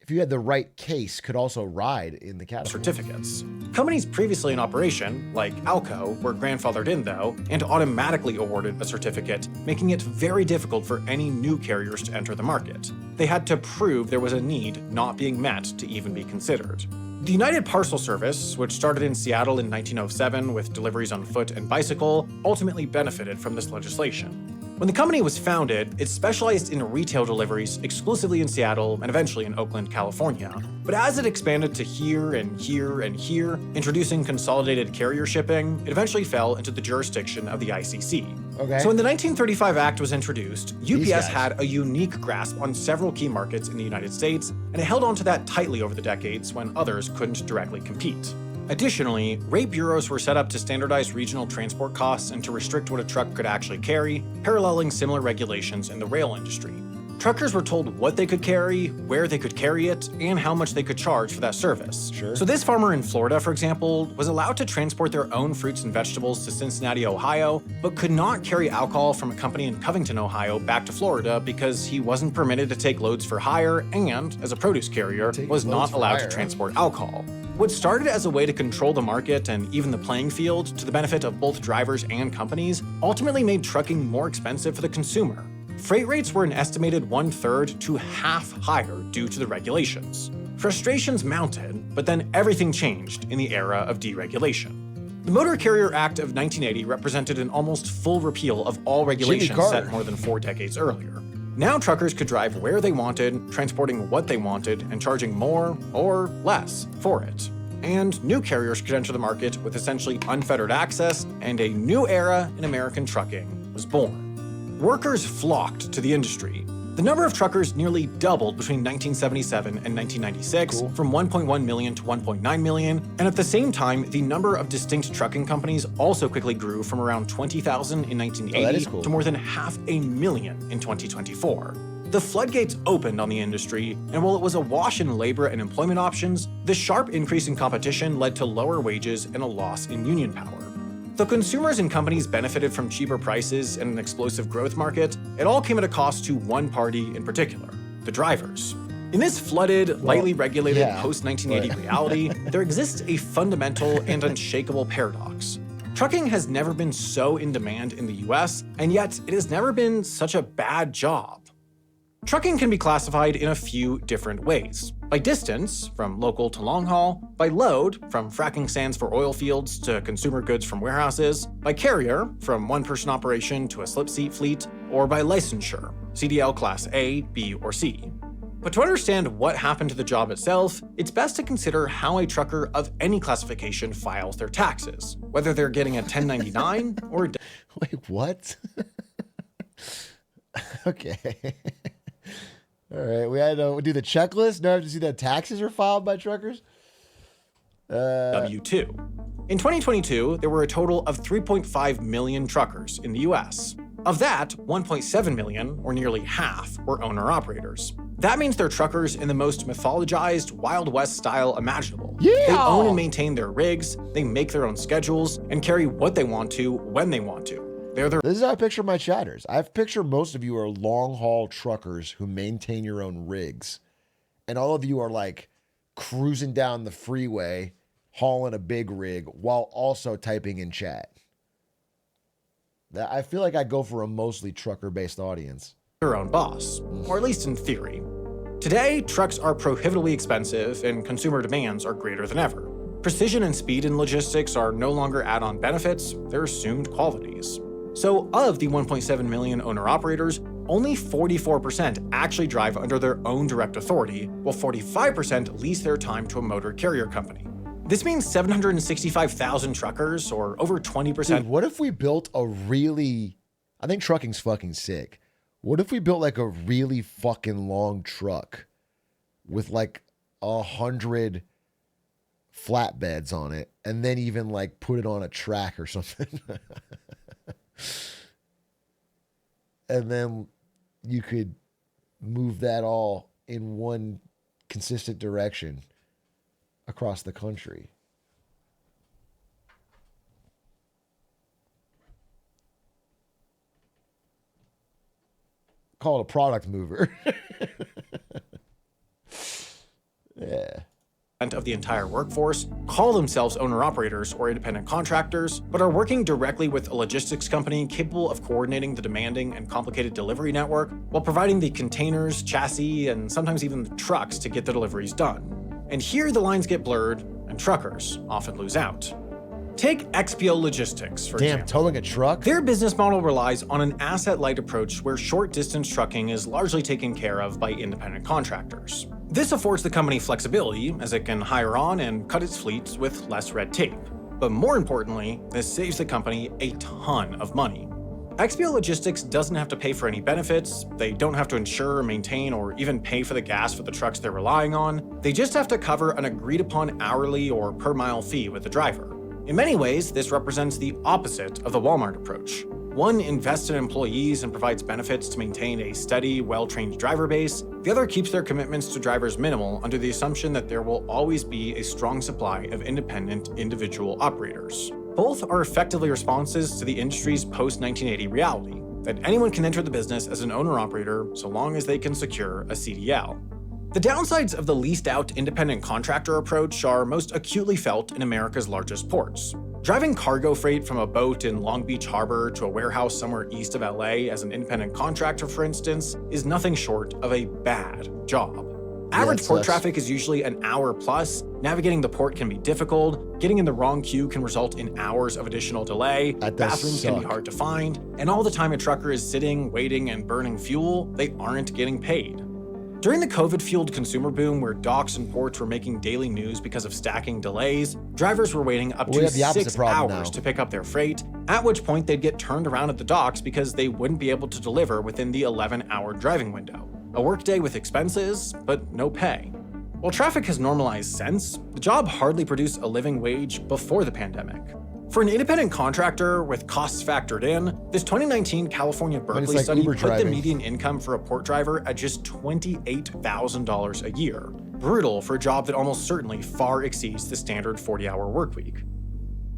if you had the right case, could also ride in the catapult. Certificates. Companies previously in operation, like Alco, were grandfathered in though, and automatically awarded a certificate, making it very difficult for any new carriers to enter the market. They had to prove there was a need not being met to even be considered. The United Parcel Service, which started in Seattle in 1907 with deliveries on foot and bicycle, ultimately benefited from this legislation. When the company was founded, it specialized in retail deliveries exclusively in Seattle and eventually in Oakland, California. But as it expanded to here and here and here, introducing consolidated carrier shipping, it eventually fell into the jurisdiction of the ICC. Okay. So when the 1935 Act was introduced, UPS had a unique grasp on several key markets in the United States, and it held on to that tightly over the decades when others couldn't directly compete. Additionally, rate bureaus were set up to standardize regional transport costs and to restrict what a truck could actually carry, paralleling similar regulations in the rail industry. Truckers were told what they could carry, where they could carry it, and how much they could charge for that service. Sure. So this farmer in Florida, for example, was allowed to transport their own fruits and vegetables to Cincinnati, Ohio, but could not carry alcohol from a company in Covington, Ohio back to Florida because he wasn't permitted to take loads for hire and, as a produce carrier, was not allowed to transport alcohol. What started as a way to control the market and even the playing field to the benefit of both drivers and companies ultimately made trucking more expensive for the consumer. Freight rates were an estimated 1/3 to half higher due to the regulations. Frustrations mounted, but then everything changed in the era of deregulation. The Motor Carrier Act of 1980 represented an almost full repeal of all regulations set more than 4 decades earlier. Now truckers could drive where they wanted, transporting what they wanted, and charging more or less for it. And new carriers could enter the market with essentially unfettered access, and a new era in American trucking was born. Workers flocked to the industry. The number of truckers nearly doubled between 1977 and 1996, from 1.1 million to 1.9 million, and at the same time, the number of distinct trucking companies also quickly grew from around 20,000 in 1980 to more than 500,000 in 2024. The floodgates opened on the industry, and while it was awash in labor and employment options, the sharp increase in competition led to lower wages and a loss in union power. Though consumers and companies benefited from cheaper prices and an explosive growth market, it all came at a cost to one party in particular, the drivers. In this flooded, lightly regulated post-1980 reality, there exists a fundamental and unshakable paradox. Trucking has never been so in demand in the US, and yet it has never been such a bad job. Trucking can be classified in a few different ways. By distance, from local to long haul; by load, from fracking sands for oil fields to consumer goods from warehouses; by carrier, from one-person operation to a slip-seat fleet; or by licensure, CDL Class A, B, or C. But to understand what happened to the job itself, it's best to consider how a trucker of any classification files their taxes, whether they're getting a 1099 or a... Wait, what? Okay. All right, we had to do the checklist. Now I have to see that taxes are filed by truckers. W-2. In 2022, there were a total of 3.5 million truckers in the US. Of that, 1.7 million, or nearly half, were owner-operators. That means they're truckers in the most mythologized Wild West style imaginable. They own and maintain their rigs, they make their own schedules, and carry what they want to when they want to. This is how I picture my chatters. I picture most of you are long-haul truckers who maintain your own rigs. And all of you are like cruising down the freeway, hauling a big rig while also typing in chat. I feel like I go for a mostly trucker-based audience. Their own boss, or at least in theory. Today, trucks are prohibitively expensive and consumer demands are greater than ever. Precision and speed in logistics are no longer add-on benefits, they're assumed qualities. So of the 1.7 million owner-operators, only 44% actually drive under their own direct authority, while 45% lease their time to a motor carrier company. This means 765,000 truckers, or over 20%. Dude, what if we built a really... I think trucking's fucking sick. What if we built like a really fucking long truck with like 100 flatbeds on it, and then even like put it on a track or something? And then you could move that all in one consistent direction across the country. Call it a product mover. Yeah. Of the entire workforce call themselves owner-operators or independent contractors, but are working directly with a logistics company capable of coordinating the demanding and complicated delivery network while providing the containers, chassis, and sometimes even the trucks to get the deliveries done. And here the lines get blurred, and truckers often lose out. Take XPO Logistics, for example. Towing a truck? Their business model relies on an asset-light approach where short-distance trucking is largely taken care of by independent contractors. This affords the company flexibility, as it can hire on and cut its fleets with less red tape. But more importantly, this saves the company a ton of money. XPO Logistics doesn't have to pay for any benefits, they don't have to insure, maintain, or even pay for the gas for the trucks they're relying on. They just have to cover an agreed-upon hourly or per-mile fee with the driver. In many ways, this represents the opposite of the Walmart approach. One invests in employees and provides benefits to maintain a steady, well-trained driver base. The other keeps their commitments to drivers minimal under the assumption that there will always be a strong supply of independent individual operators. Both are effectively responses to the industry's post-1980 reality, that anyone can enter the business as an owner-operator so long as they can secure a CDL. The downsides of the leased-out independent contractor approach are most acutely felt in America's largest ports. Driving cargo freight from a boat in Long Beach Harbor to a warehouse somewhere east of LA as an independent contractor, for instance, is nothing short of a bad job. Average port traffic is usually an hour plus. Navigating the port can be difficult. Getting in the wrong queue can result in hours of additional delay. Bathrooms can be hard to find. And all the time a trucker is sitting, waiting, and burning fuel, they aren't getting paid. During the COVID-fueled consumer boom where docks and ports were making daily news because of stacking delays, drivers were waiting up to 6 hours to pick up their freight, at which point they'd get turned around at the docks because they wouldn't be able to deliver within the 11-hour driving window. A workday with expenses, but no pay. While traffic has normalized since, the job hardly produced a living wage before the pandemic. For an independent contractor with costs factored in, this 2019 California Berkeley study put the median income for a port driver at just $28,000 a year. Brutal for a job that almost certainly far exceeds the standard 40-hour workweek.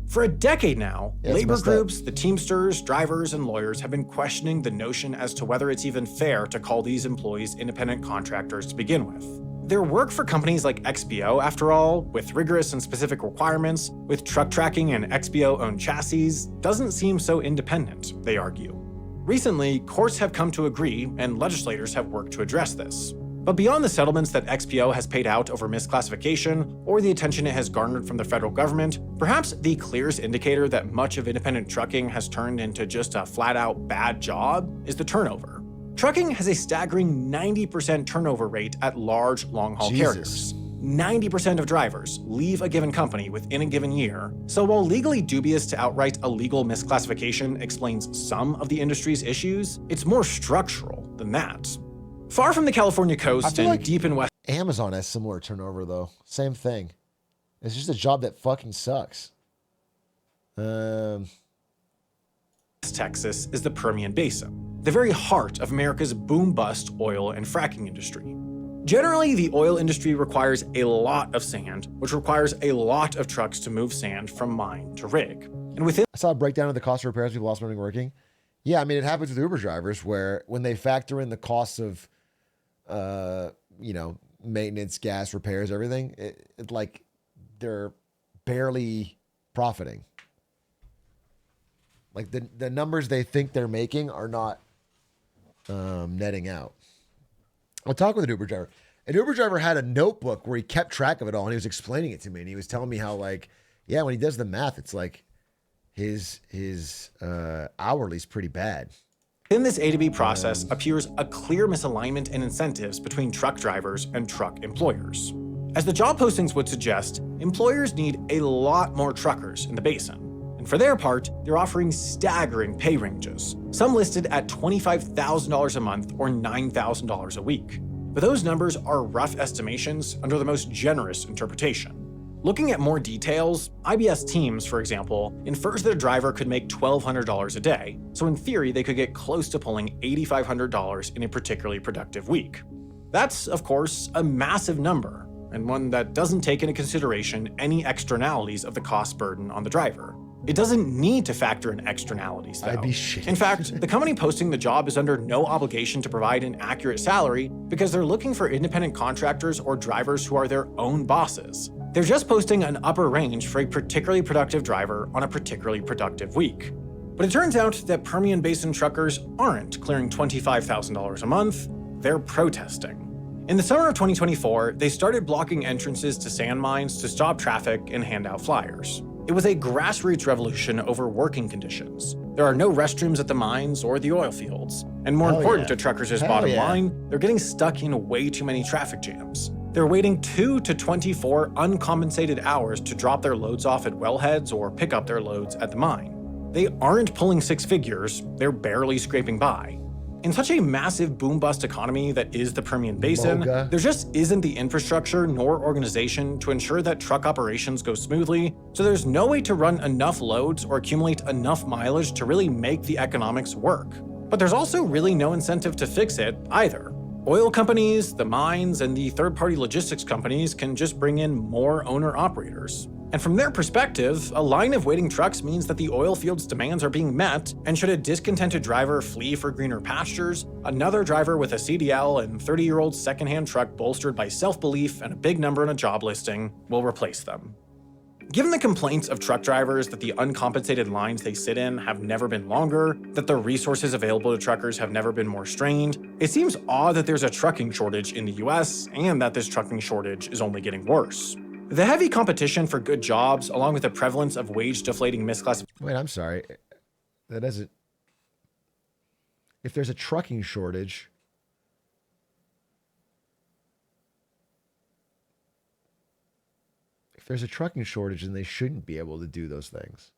For a decade now, labor groups, the Teamsters, drivers, and lawyers have been questioning the notion as to whether it's even fair to call these employees independent contractors to begin with. Their work for companies like XPO, after all, with rigorous and specific requirements, with truck tracking and XPO-owned chassis, doesn't seem so independent, they argue. Recently, courts have come to agree, and legislators have worked to address this. But beyond the settlements that XPO has paid out over misclassification, or the attention it has garnered from the federal government, perhaps the clearest indicator that much of independent trucking has turned into just a flat-out bad job is the turnover. Trucking has a staggering 90% turnover rate at large long-haul carriers. 90% of drivers leave a given company within a given year, so while legally dubious to outright illegal misclassification explains some of the industry's issues, it's more structural than that. Far from the California coast and deep in West Amazon has similar turnover though. Same thing. It's just a job that fucking sucks. Texas is the Permian Basin, the very heart of America's boom-bust oil and fracking industry. Generally, the oil industry requires a lot of sand, which requires a lot of trucks to move sand from mine to rig. And within I saw a breakdown of the cost of repairs people lost money working. Yeah, I mean, it happens with Uber drivers where when they factor in the costs of, maintenance, gas, repairs, everything, it like they're barely profiting. Like the numbers they think they're making are not netting out. I'll talk with an Uber driver. An Uber driver had a notebook where he kept track of it all, and he was explaining it to me, and he was telling me how, like, yeah, when he does the math, it's like his hourly is pretty bad. In this A to B process appears a clear misalignment in incentives between truck drivers and truck employers. As the job postings would suggest, employers need a lot more truckers in the basin. And for their part, they're offering staggering pay ranges, some listed at $25,000 a month or $9,000 a week. But those numbers are rough estimations under the most generous interpretation. Looking at more details, IBS Teams, for example, infers that a driver could make $1,200 a day, so in theory they could get close to pulling $8,500 in a particularly productive week. That's, of course, a massive number, and one that doesn't take into consideration any externalities of the cost burden on the driver. It doesn't need to factor in externalities, though. I'd be shitty. In fact, the company posting the job is under no obligation to provide an accurate salary because they're looking for independent contractors or drivers who are their own bosses. They're just posting an upper range for a particularly productive driver on a particularly productive week. But it turns out that Permian Basin truckers aren't clearing $25,000 a month, they're protesting. In the summer of 2024, they started blocking entrances to sand mines to stop traffic and hand out flyers. It was a grassroots revolution over working conditions. There are no restrooms at the mines or the oil fields. And more important to truckers' bottom line, they're getting stuck in way too many traffic jams. They're waiting 2 to 24 uncompensated hours to drop their loads off at wellheads or pick up their loads at the mine. They aren't pulling six figures, they're barely scraping by. In such a massive boom-bust economy that is the Permian Basin, there just isn't the infrastructure nor organization to ensure that truck operations go smoothly, so there's no way to run enough loads or accumulate enough mileage to really make the economics work. But there's also really no incentive to fix it either. Oil companies, the mines, and the third-party logistics companies can just bring in more owner-operators. And from their perspective, a line of waiting trucks means that the oil field's demands are being met, and should a discontented driver flee for greener pastures, another driver with a CDL and 30-year-old secondhand truck bolstered by self-belief and a big number in a job listing will replace them. Given the complaints of truck drivers that the uncompensated lines they sit in have never been longer, that the resources available to truckers have never been more strained, it seems odd that there's a trucking shortage in the US and that this trucking shortage is only getting worse. The heavy competition for good jobs, along with the prevalence of wage-deflating misclassification. Wait, I'm sorry. That doesn't. If there's a trucking shortage, if there's a trucking shortage, then they shouldn't be able to do those things.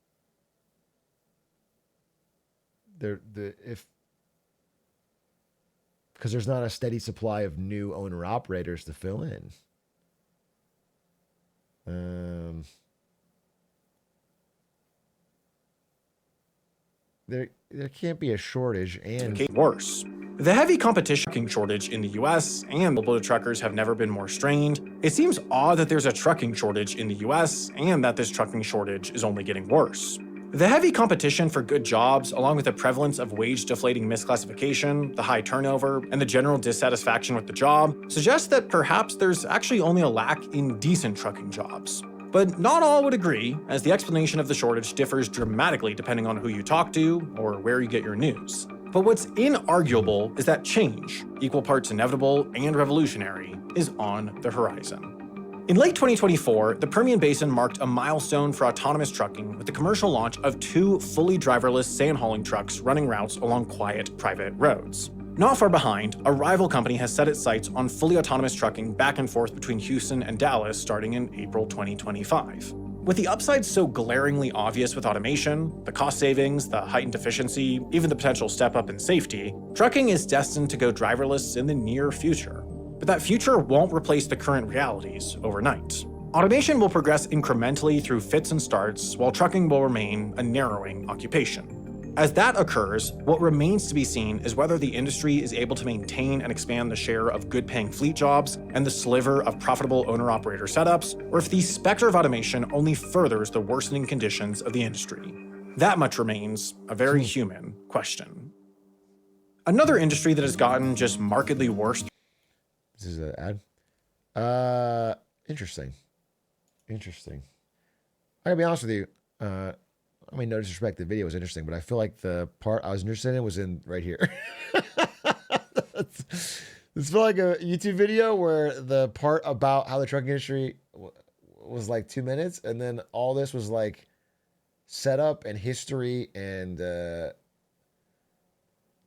Because there's not a steady supply of new owner operators to fill in. There can't be a shortage and worse. The heavy competition shortage in the US and mobile truckers have never been more strained. It seems odd that there's a trucking shortage in the US and that this trucking shortage is only getting worse. The heavy competition for good jobs, along with the prevalence of wage-deflating misclassification, the high turnover, and the general dissatisfaction with the job, suggests that perhaps there's actually only a lack in decent trucking jobs. But not all would agree, as the explanation of the shortage differs dramatically depending on who you talk to or where you get your news. But what's inarguable is that change, equal parts inevitable and revolutionary, is on the horizon. In late 2024, the Permian Basin marked a milestone for autonomous trucking with the commercial launch of 2 fully driverless sand hauling trucks running routes along quiet, private roads. Not far behind, a rival company has set its sights on fully autonomous trucking back and forth between Houston and Dallas starting in April 2025. With the upsides so glaringly obvious with automation, the cost savings, the heightened efficiency, even the potential step up in safety, trucking is destined to go driverless in the near future. But that future won't replace the current realities overnight. Automation will progress incrementally through fits and starts, while trucking will remain a narrowing occupation. As that occurs, what remains to be seen is whether the industry is able to maintain and expand the share of good-paying fleet jobs and the sliver of profitable owner-operator setups, or if the specter of automation only furthers the worsening conditions of the industry. That much remains a very human question. Another industry that has gotten just markedly worse. This is an ad. Interesting. I gotta be honest with you. I mean, no disrespect, the video was interesting, but I feel like the part I was interested in was in right here. This felt like a YouTube video where the part about how the trucking industry was like 2 minutes, and then all this was like setup and history, and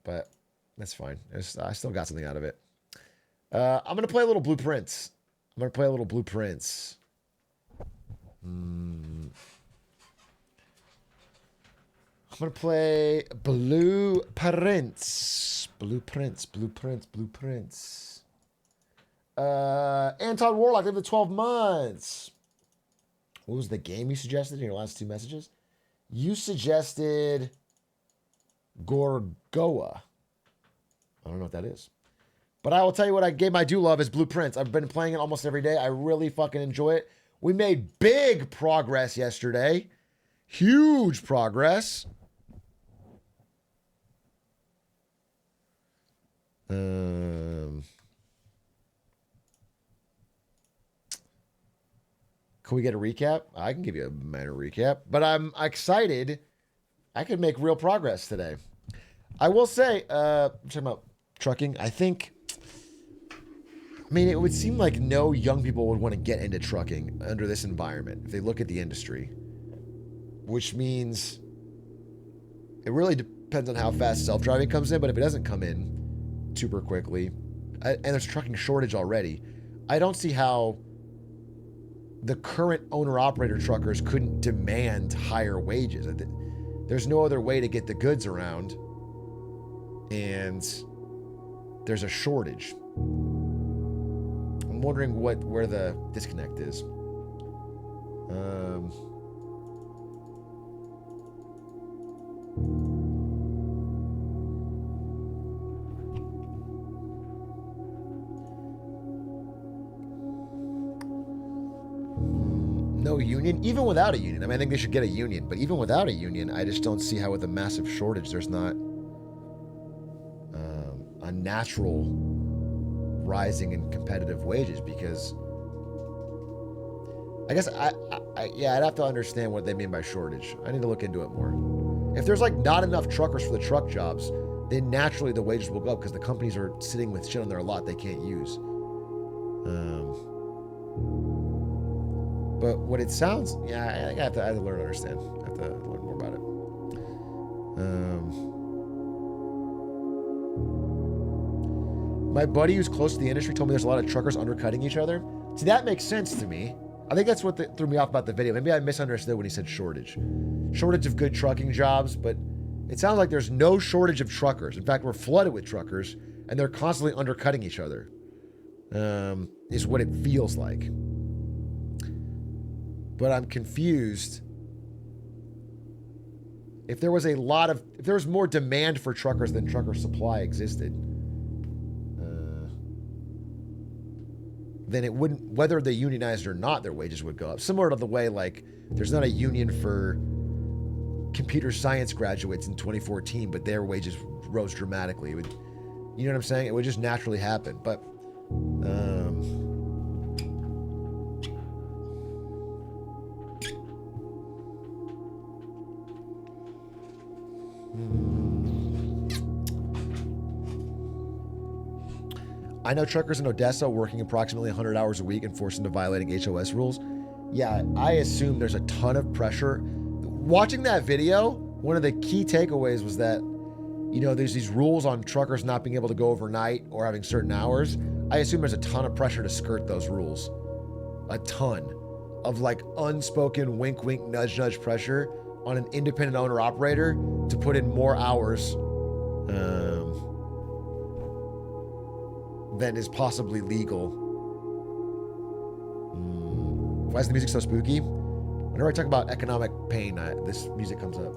but that's fine. I still got something out of it. I'm gonna play a little Blueprints. I'm gonna play Blueprints. Anton Warlock, live for 12 months. What was the game you suggested in your last 2 messages? You suggested Gorgoa. I don't know what that is. But I will tell you what game I do love is Blueprints. I've been playing it almost every day. I really fucking enjoy it. We made big progress yesterday. Huge progress. Can we get a recap? I can give you a minor recap, but I'm excited. I could make real progress today. I will say, I'm talking about trucking. I mean, it would seem like no young people would want to get into trucking under this environment if they look at the industry, which means it really depends on how fast self-driving comes in. But if it doesn't come in super quickly, and there's a trucking shortage already, I don't see how the current owner-operator truckers couldn't demand higher wages. There's no other way to get the goods around, and there's a shortage. I'm wondering where the disconnect is. No union, even without a union. I mean, I think they should get a union, but even without a union, I just don't see how with a massive shortage, there's not a natural rising in competitive wages, because I guess I'd have to understand what they mean by shortage. I need to look into it more. If there's like not enough truckers for the truck jobs, then naturally the wages will go up because the companies are sitting with shit on their lot they can't use. But what it sounds, I have to learn to understand. I have to learn more about it. My buddy who's close to the industry told me there's a lot of truckers undercutting each other. See, that makes sense to me. I think that's what threw me off about the video. Maybe I misunderstood when he said shortage. Shortage of good trucking jobs, but it sounds like there's no shortage of truckers. In fact, we're flooded with truckers, and they're constantly undercutting each other. Is what it feels like. But I'm confused. If there was more demand for truckers than trucker supply existed, then it wouldn't, whether they unionized or not, their wages would go up. Similar to the way, like, there's not a union for computer science graduates in 2014, but their wages rose dramatically. It would, you know what I'm saying? It would just naturally happen. But, I know truckers in Odessa working approximately 100 hours a week and forced into violating HOS rules. Yeah, I assume there's a ton of pressure. Watching that video, one of the key takeaways was that, you know, there's these rules on truckers not being able to go overnight or having certain hours. I assume there's a ton of pressure to skirt those rules. A ton of like unspoken wink, wink, nudge, nudge pressure on an independent owner operator to put in more hours than is possibly legal. Why is the music so spooky? Whenever I talk about economic pain, this music comes up.